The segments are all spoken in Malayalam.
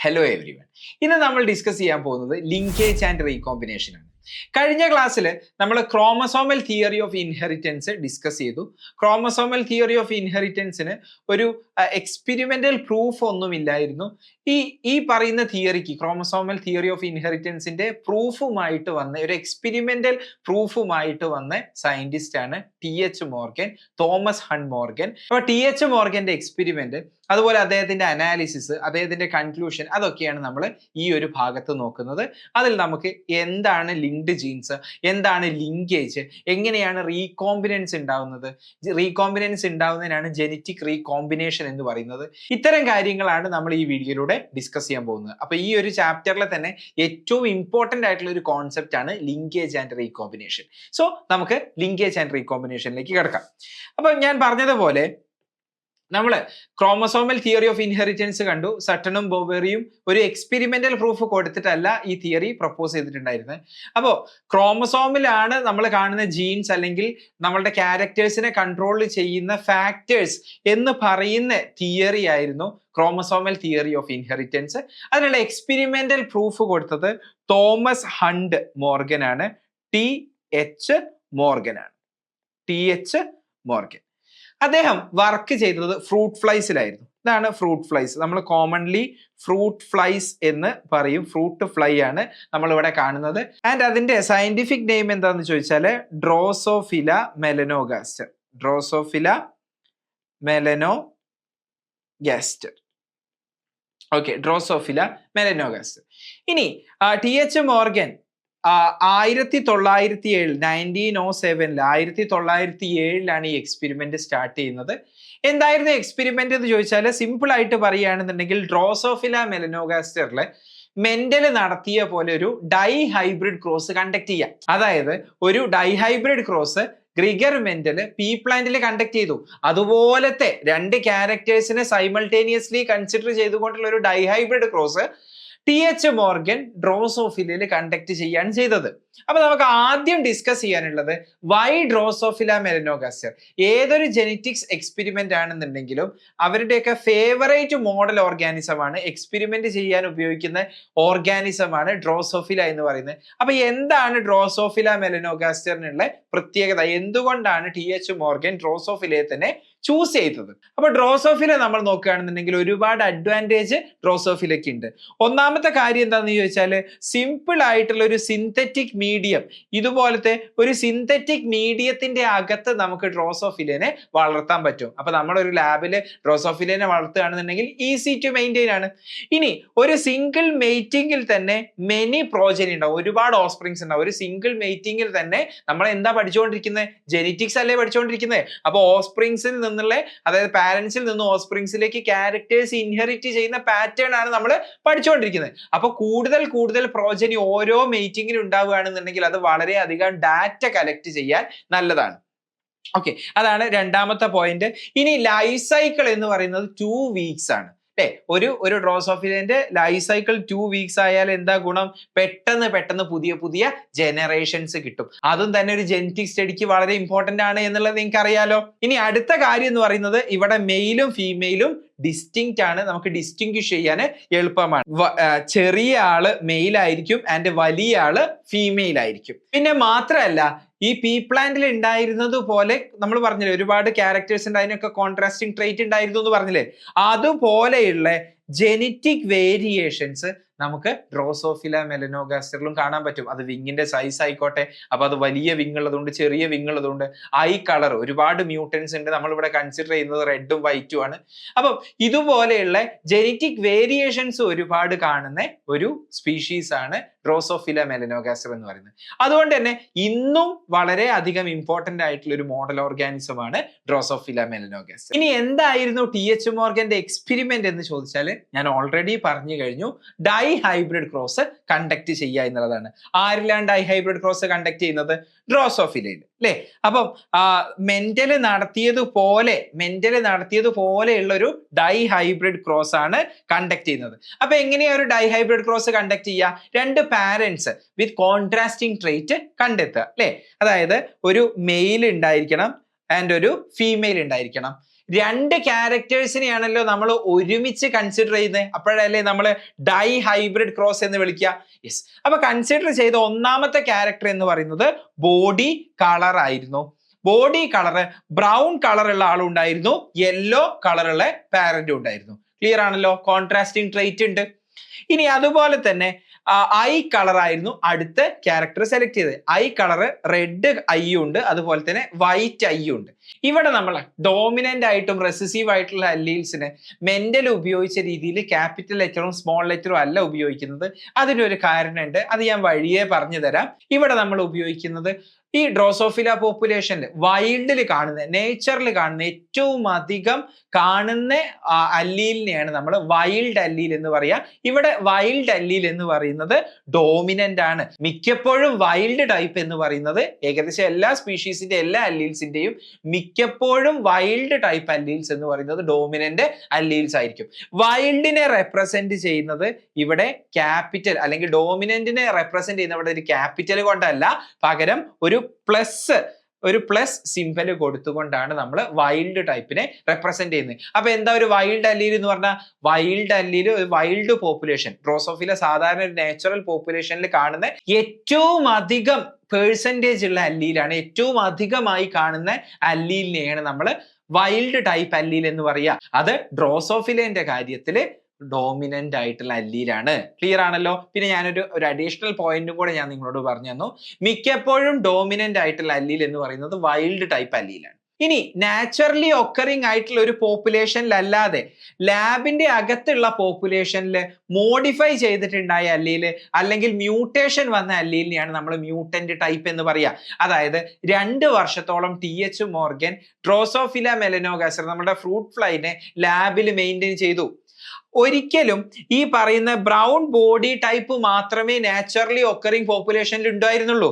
Hello every one. ഇന്ന് നമ്മൾ ഡിസ്കസ് ചെയ്യാൻ പോകുന്നത് ലിങ്കേജ് ആൻഡ് റീകോമ്പിനേഷൻ ആണ്. കഴിഞ്ഞ ക്ലാസ്സിൽ നമ്മൾ chromosomal theory of inheritance discuss ചെയ്തു. ക്രോമസോമൽ തിയറി ഓഫ് ഇൻഹെറിറ്റൻസിന് ഒരു എക്സ്പെരിമെന്റൽ പ്രൂഫ് ഒന്നുമില്ലായിരുന്നു. ഈ പറയുന്ന തിയറിക്ക് ക്രോമസോമൽ തിയറി ഓഫ് ഇൻഹെറിറ്റൻസിന്റെ പ്രൂഫുമായിട്ട് വന്ന ഒരു എക്സ്പെരിമെന്റൽ പ്രൂഫുമായിട്ട് വന്ന സയന്റിസ്റ്റ് ആണ് TH Morgan, Thomas hunt Morgan. അപ്പൊ TH മോർഗന്റെ എക്സ്പെരിമെന്റ്, അതുപോലെ അദ്ദേഹത്തിന്റെ അനാലിസിസ്, അദ്ദേഹത്തിന്റെ കൺക്ലൂഷൻ, അതൊക്കെയാണ് നമ്മൾ ഈ ഒരു ഭാഗത്ത് നോക്കുന്നത്. അതിൽ നമുക്ക് എന്താണ് ലിങ്ക്ഡ് ജീൻസ്, എന്താണ് ലിങ്കേജ്, എങ്ങനെയാണ് റീകോമ്പിനൻസ് ഉണ്ടാവുന്നത്, റീകോമ്പിനൻസ് ഉണ്ടാവുന്നതിനാണ് ജെനറ്റിക് റീകോമ്പിനേഷൻ എന്ന് പറയുന്നത്. ഇത്തരം കാര്യങ്ങളാണ് നമ്മൾ ഈ വീഡിയോയിലൂടെ ഡിസ്കസ് ചെയ്യാൻ പോകുന്നത്. അപ്പൊ ഈ ഒരു ചാപ്റ്ററിലെ തന്നെ ഏറ്റവും ഇമ്പോർട്ടന്റ് ആയിട്ടുള്ള ഒരു കോൺസെപ്റ്റ് ആണ് ലിങ്കേജ് ആൻഡ് റീകോമ്പിനേഷൻ. സോ നമുക്ക് ലിങ്കേജ് ആൻഡ് റീകോമ്പിനേഷനിലേക്ക് കിടക്കാം. അപ്പൊ ഞാൻ പറഞ്ഞതുപോലെ നമ്മൾ ക്രോമസോമൽ തിയറി ഓഫ് ഇൻഹെറിറ്റൻസ് കണ്ടു. സട്ടണും ബോവേറിയും ഒരു എക്സ്പെരിമെന്റൽ പ്രൂഫ് കൊടുത്തിട്ടല്ല ഈ തിയറി പ്രപ്പോസ് ചെയ്തിട്ടുണ്ടായിരുന്നത്. അപ്പോൾ ക്രോമസോമിലാണ് നമ്മൾ കാണുന്ന ജീൻസ് അല്ലെങ്കിൽ നമ്മളുടെ ക്യാരക്ടേഴ്സിനെ കൺട്രോൾ ചെയ്യുന്ന ഫാക്ടേഴ്സ് എന്ന് പറയുന്ന തിയറി ആയിരുന്നു ക്രോമസോമൽ തിയറി ഓഫ് ഇൻഹെറിറ്റൻസ്. അതിനുള്ള എക്സ്പെരിമെന്റൽ പ്രൂഫ് കൊടുത്തത് തോമസ് ഹണ്ട് മോർഗൻ ആണ്, TH മോർഗൻ ആണ്. TH മോർഗൻ അദ്ദേഹം വർക്ക് ചെയ്തത് ഫ്രൂട്ട് ഫ്ലൈസിലായിരുന്നു. ഇതാണ് ഫ്രൂട്ട് ഫ്ലൈസ്. നമ്മൾ കോമൺലി ഫ്രൂട്ട് ഫ്ലൈസ് എന്ന് പറയും. ഫ്രൂട്ട് ഫ്ലൈ ആണ് നമ്മൾ ഇവിടെ കാണുന്നത്. ആൻഡ് അതിന്റെ സയന്റിഫിക് നെയിം എന്താന്ന് ചോദിച്ചാൽ Drosophila melanogaster. Drosophila melanogaster. Okay, Drosophila melanogaster. ഇനി TH മോർഗൻ 1907 ഈ എക്സ്പെരിമെന്റ് സ്റ്റാർട്ട് ചെയ്യുന്നത്. എന്തായിരുന്നു എക്സ്പെരിമെന്റ് എന്ന് ചോദിച്ചാൽ സിമ്പിൾ ആയിട്ട് പറയുകയാണെന്നുണ്ടെങ്കിൽ ഡ്രോസോഫില മെലനോഗാസ്റ്ററിലെ മെന്റൽ നടത്തിയ പോലെ ഒരു ഡൈ ഹൈബ്രിഡ് ക്രോസ് കണ്ടക്ട് ചെയ്യാം. അതായത് ഒരു di hybrid cross Gregor Mendel pea പ്ലാന്റിൽ കണ്ടക്ട് ചെയ്തു. അതുപോലത്തെ രണ്ട് ക്യാരക്ടേഴ്സിനെ സൈമൾട്ടേനിയസ്ലി കൺസിഡർ ചെയ്തുകൊണ്ടുള്ള ഒരു di hybrid cross TH Morgan ഡ്രോസോഫിലയിൽ കണ്ടക്ട് ചെയ്യാണ് ചെയ്തത്. അപ്പൊ നമുക്ക് ആദ്യം ഡിസ്കസ് ചെയ്യാനുള്ളത് വൈ ഡ്രോസോഫില മെലനോഗാസ്റ്റർ. ഏതൊരു ജെനറ്റിക്സ് എക്സ്പെരിമെന്റ് ആണെന്നുണ്ടെങ്കിലും അവരുടെയൊക്കെ ഫേവറേറ്റ് മോഡൽ ഓർഗാനിസം ആണ്, എക്സ്പെരിമെന്റ് ചെയ്യാൻ ഉപയോഗിക്കുന്ന ഓർഗാനിസം ആണ് ഡ്രോസോഫില എന്ന് പറയുന്നത്. അപ്പൊ എന്താണ് ഡ്രോസോഫില മെലനോഗാസ്റ്ററിനുള്ള പ്രത്യേകത, എന്തുകൊണ്ടാണ് TH മോർഗൻ ഡ്രോസോഫിലയെ തന്നെ ചൂസ് ചെയ്തത്? അപ്പൊ ഡ്രോസോഫില നമ്മൾ നോക്കുകയാണെന്നുണ്ടെങ്കിൽ ഒരുപാട് അഡ്വാൻറ്റേജ് ഡ്രോസോഫിലയ്ക്ക് ഉണ്ട്. ഒന്നാമത്തെ കാര്യം എന്താണെന്ന് ചോദിച്ചാൽ സിമ്പിൾ ആയിട്ടുള്ള ഒരു സിന്തറ്റിക് മീഡിയം, ഇതുപോലത്തെ ഒരു സിന്തറ്റിക് മീഡിയത്തിന്റെ അകത്ത് നമുക്ക് ഡ്രോസോഫിലനെ വളർത്താൻ പറ്റും. അപ്പൊ നമ്മളൊരു ലാബില് ഡ്രോസോഫിലനെ വളർത്തുകയാണെന്നുണ്ടെങ്കിൽ ഈസി ടു മെയിൻറ്റെയിൻ ആണ്. ഇനി ഒരു സിംഗിൾ മെയ്റ്റിംഗിൽ തന്നെ മെനി പ്രോജനി ഉണ്ടാവും, ഒരുപാട് ഓസ്പ്രിങ്സ് ഉണ്ടാവും. ഒരു സിംഗിൾ മെയ്റ്റിംഗിൽ തന്നെ നമ്മൾ എന്താ പഠിച്ചുകൊണ്ടിരിക്കുന്നത്? ജെനറ്റിക്സ് അല്ലേ പഠിച്ചുകൊണ്ടിരിക്കുന്നത്. അപ്പൊ ഓസ്പ്രിങ്സിൽ നിന്നുള്ള, അതായത് പാരന്റ്സിൽ നിന്ന് ഓസ്പ്രിങ്സിലേക്ക് ക്യാരക്ടേഴ്സ് ഇൻഹെറിറ്റ് ചെയ്യുന്ന പാറ്റേൺ ആണ് നമ്മൾ പഠിച്ചുകൊണ്ടിരിക്കുന്നത്. അപ്പൊ കൂടുതൽ പ്രോജനി ഓരോ മീറ്റിംഗിലും ഉണ്ടാവുകയാണെന്നുണ്ടെങ്കിൽ അത് വളരെയധികം ഡാറ്റ കളക്ട് ചെയ്യാൻ നല്ലതാണ്. ഓക്കെ, അതാണ് രണ്ടാമത്തെ പോയിന്റ്. ഇനി ലൈഫ് സൈക്കിൾ എന്ന് പറയുന്നത് 2 വീക്സ് ആണ്. ഒരു ഡ്രോസോഫിലന്റെ ലൈഫ് സൈക്കിൾ 2 വീക്സ് ആയാൽ എന്താ ഗുണം? പെട്ടെന്ന് പുതിയ ജനറേഷൻസ് കിട്ടും. അതും തന്നെ ഒരു ജെനറ്റിക് സ്റ്റഡിക്ക് വളരെ ഇമ്പോർട്ടന്റ് ആണ് എന്നുള്ളത് നിങ്ങൾക്ക് അറിയാലോ. ഇനി അടുത്ത കാര്യം എന്ന് പറയുന്നത് ഇവിടെ മെയിലും ഫീമെയിലും ഡിസ്റ്റിങ്ക്റ്റ് ആണ്, നമുക്ക് ഡിസ്റ്റിങ്ക്വിഷ് ചെയ്യാൻ എളുപ്പമാണ്. ചെറിയ ആള് മെയിൽ ആയിരിക്കും ആൻഡ് വലിയ ആള് ഫീമെയിൽ ആയിരിക്കും. പിന്നെ മാത്രമല്ല ഈ പീ പ്ലാന്റിൽ ഉണ്ടായിരുന്നത് പോലെ നമ്മൾ പറഞ്ഞില്ലേ ഒരുപാട് ക്യാരക്ടേഴ്സ് ഉണ്ട്, അതിനൊക്കെ കോൺട്രാസ്റ്റിംഗ് ട്രേറ്റ് ഉണ്ടായിരുന്നു എന്ന് പറഞ്ഞില്ലേ, അതുപോലെയുള്ള ജെനറ്റിക് വേരിയേഷൻസ് നമുക്ക് ഡ്രോസോഫില മെലനോഗാസ്റ്ററിലും കാണാൻ പറ്റും. അത് വിങ്ങിന്റെ സൈസ് ആയിക്കോട്ടെ, അപ്പൊ അത് വലിയ വിങ് ഉള്ളതുകൊണ്ട് ചെറിയ വിങ് ഉള്ളതുകൊണ്ട് ഐ കളർ ഒരുപാട് മ്യൂട്ടൻസ് ഉണ്ട്. നമ്മളിവിടെ കൺസിഡർ ചെയ്യുന്നത് റെഡും വൈറ്റും ആണ്. അപ്പം ഇതുപോലെയുള്ള ജെനറ്റിക് വേരിയേഷൻസ് ഒരുപാട് കാണുന്ന ഒരു സ്പീഷീസ് ആണ് ഡ്രോസോഫില മെലനോഗാസ്റ്റർ എന്ന് പറയുന്നത്. അതുകൊണ്ട് തന്നെ ഇന്നും വളരെ അധികം ഇമ്പോർട്ടന്റ് ആയിട്ടുള്ള ഒരു മോഡൽ ഓർഗാനിസം ആണ് ഡ്രോസോഫില മെലനോഗാസ്റ്റർ. ഇനി എന്തായിരുന്നു TH മോർഗന്റെ എക്സ്പെരിമെന്റ് എന്ന് ചോദിച്ചാൽ ഞാൻ ഓൾറെഡി പറഞ്ഞു കഴിഞ്ഞു, ഡൈ ഹൈബ്രിഡ് ക്രോസ് കണ്ടക്ട് ചെയ്യുക എന്നുള്ളതാണ്. ആരിലാണ് ഡൈ ഹൈബ്രിഡ് ക്രോസ് കണ്ടക്ട് ചെയ്യുന്നത്? ഡ്രോസോഫിലയിൽ അല്ലേ. അപ്പം മെന്റൽ നടത്തിയതുപോലെയുള്ള ഒരു ഡൈ ഹൈബ്രിഡ് ക്രോസ് ആണ് കണ്ടക്ട് ചെയ്യുന്നത്. അപ്പൊ എങ്ങനെയാ ഒരു ഡൈ ഹൈബ്രിഡ് ക്രോസ് കണ്ടക്ട് ചെയ്യുക? രണ്ട് പാരന്റ്സ് വിത്ത് കോൺട്രാസ്റ്റിംഗ് ട്രേറ്റ് കണ്ടെത്തുക അല്ലേ. അതായത് ഒരു മെയിൽ ഉണ്ടായിരിക്കണം ആൻഡ് ഒരു ഫീമെയിൽ ഉണ്ടായിരിക്കണം. രണ്ട് ക്യാരക്ടേഴ്സിനെയാണല്ലോ നമ്മൾ ഒരുമിച്ച് കൺസിഡർ ചെയ്യുന്നത്. അപ്പോഴല്ലേ നമ്മൾ ഡൈ ഹൈബ്രിഡ് ക്രോസ് എന്ന് വിളിക്കുക. യെസ്. അപ്പൊ കൺസിഡർ ചെയ്ത ഒന്നാമത്തെ ക്യാരക്ടർ എന്ന് പറയുന്നത് ബോഡി കളർ ആയിരുന്നു. ബോഡി കളർ ബ്രൗൺ കളറുള്ള ആളുണ്ടായിരുന്നു, യെല്ലോ കളറുള്ള പാരന്റും ഉണ്ടായിരുന്നു. ക്ലിയർ ആണല്ലോ? കോൺട്രാസ്റ്റിംഗ് ട്രേറ്റ് ഉണ്ട്. ഇനി അതുപോലെ തന്നെ ഐ കളർ ആയിരുന്നു അടുത്ത ക്യാരക്ടർ സെലക്ട് ചെയ്തത്. ഐ കളർ റെഡ് ഐ ഉണ്ട്, അതുപോലെ തന്നെ വൈറ്റ് ഐ ഉണ്ട്. ഇവിടെ നമ്മൾ ഡോമിനന്റ് ആയിട്ടും റെസസീവ് ആയിട്ടുള്ള അല്ലീൽസിന് മെന്റൽ ഉപയോഗിച്ച രീതിയിൽ ക്യാപിറ്റൽ ലെറ്ററും സ്മോൾ ലെറ്ററും അല്ല ഉപയോഗിക്കുന്നത്. അതിനൊരു കാരണമുണ്ട്, അത് ഞാൻ വഴിയേ പറഞ്ഞു തരാം. ഇവിടെ നമ്മൾ ഉപയോഗിക്കുന്നത് ഈ ഡ്രോസോഫില പോപ്പുലേഷനിൽ വൈൽഡിൽ കാണുന്ന, നേച്ചറിൽ കാണുന്ന ഏറ്റവും അധികം കാണുന്ന അല്ലീലിനെയാണ് നമ്മൾ വൈൽഡ് അല്ലീൽ എന്ന് പറയാ. ഇവിടെ വൈൽഡ് അല്ലീൽ എന്ന് പറയുന്നത് ഡോമിനന്റ് ആണ്. മിക്കപ്പോഴും വൈൽഡ് ടൈപ്പ് എന്ന് പറയുന്നത് ഏകദേശം എല്ലാ സ്പീഷീസിന്റെ എല്ലാ അല്ലീൽസിന്റെയും മിക്കപ്പോഴും വൈൽഡ് ടൈപ്പ് അല്ലീൽസ് എന്ന് പറയുന്നത് ഡോമിനന്റ് അല്ലീൽസ് ആയിരിക്കും. വൈൽഡിനെ റെപ്രസെന്റ് ചെയ്യുന്നത് ഇവിടെ ക്യാപിറ്റൽ അല്ലെങ്കിൽ ഡോമിനന്റിനെ റെപ്രസെന്റ് ചെയ്യുന്ന ഇവിടെ ഒരു ക്യാപിറ്റൽ കൊണ്ടല്ല, പകരം ഒരു പ്ലസ് സിംബൽ കൊടുത്തുകൊണ്ടാണ് നമ്മൾ വൈൽഡ് ടൈപ്പിനെ റെപ്രസെന്റ് ചെയ്യുന്നത്. അപ്പൊ എന്താ ഒരു വൈൽഡ് അല്ലീൽ എന്ന് പറഞ്ഞാൽ? Wild allele wild population, Drosophila സാധാരണ ഒരു നാച്ചുറൽ പോപ്പുലേഷനിൽ കാണുന്ന ഏറ്റവും അധികം പേഴ്സൻറ്റേജ് ഉള്ള അല്ലീലാണ്, ഏറ്റവും അധികമായി കാണുന്ന അല്ലീലിനെയാണ് നമ്മൾ വൈൽഡ് ടൈപ്പ് അല്ലീൽ എന്ന് പറയുക. അത് ഡ്രോസോഫിലേന്റെ കാര്യത്തിൽ ഡോമിനന്റ് ആയിട്ടുള്ള അല്ലീലാണ്. ക്ലിയർ ആണല്ലോ? പിന്നെ ഞാനൊരു അഡീഷണൽ പോയിന്റും കൂടെ ഞാൻ നിങ്ങളോട് പറഞ്ഞു തന്നു. മിക്കപ്പോഴും ഡോമിനന്റ് ആയിട്ടുള്ള അല്ലീൽ എന്ന് പറയുന്നത് വൈൽഡ് ടൈപ്പ് അല്ലീലാണ്. ഇനി നാച്ചുറലി ഒക്കറിങ് ആയിട്ടുള്ള ഒരു പോപ്പുലേഷനിലല്ലാതെ ലാബിന്റെ അകത്തുള്ള പോപ്പുലേഷനിൽ മോഡിഫൈ ചെയ്തിട്ടുണ്ടായ അല്ലീല് അല്ലെങ്കിൽ മ്യൂട്ടേഷൻ വന്ന അല്ലീലിനെയാണ് നമ്മൾ മ്യൂട്ടന്റ് ടൈപ്പ് എന്ന് പറയുക. അതായത് 2 വർഷത്തോളം TH മോർഗൻ ഡ്രോസോഫില മെലനോഗാസ്റ്റർ നമ്മുടെ ഫ്രൂട്ട് ഫ്ലൈനെ ലാബിൽ മെയിൻറ്റെയിൻ ചെയ്തു. ഒരിക്കലും ഈ പറയുന്ന ബ്രൗൺ ബോഡി ടൈപ്പ് മാത്രമേ നാച്ചുറലി ഒക്കറിങ് പോപ്പുലേഷനിൽ ഉണ്ടായിരുന്നുള്ളൂ.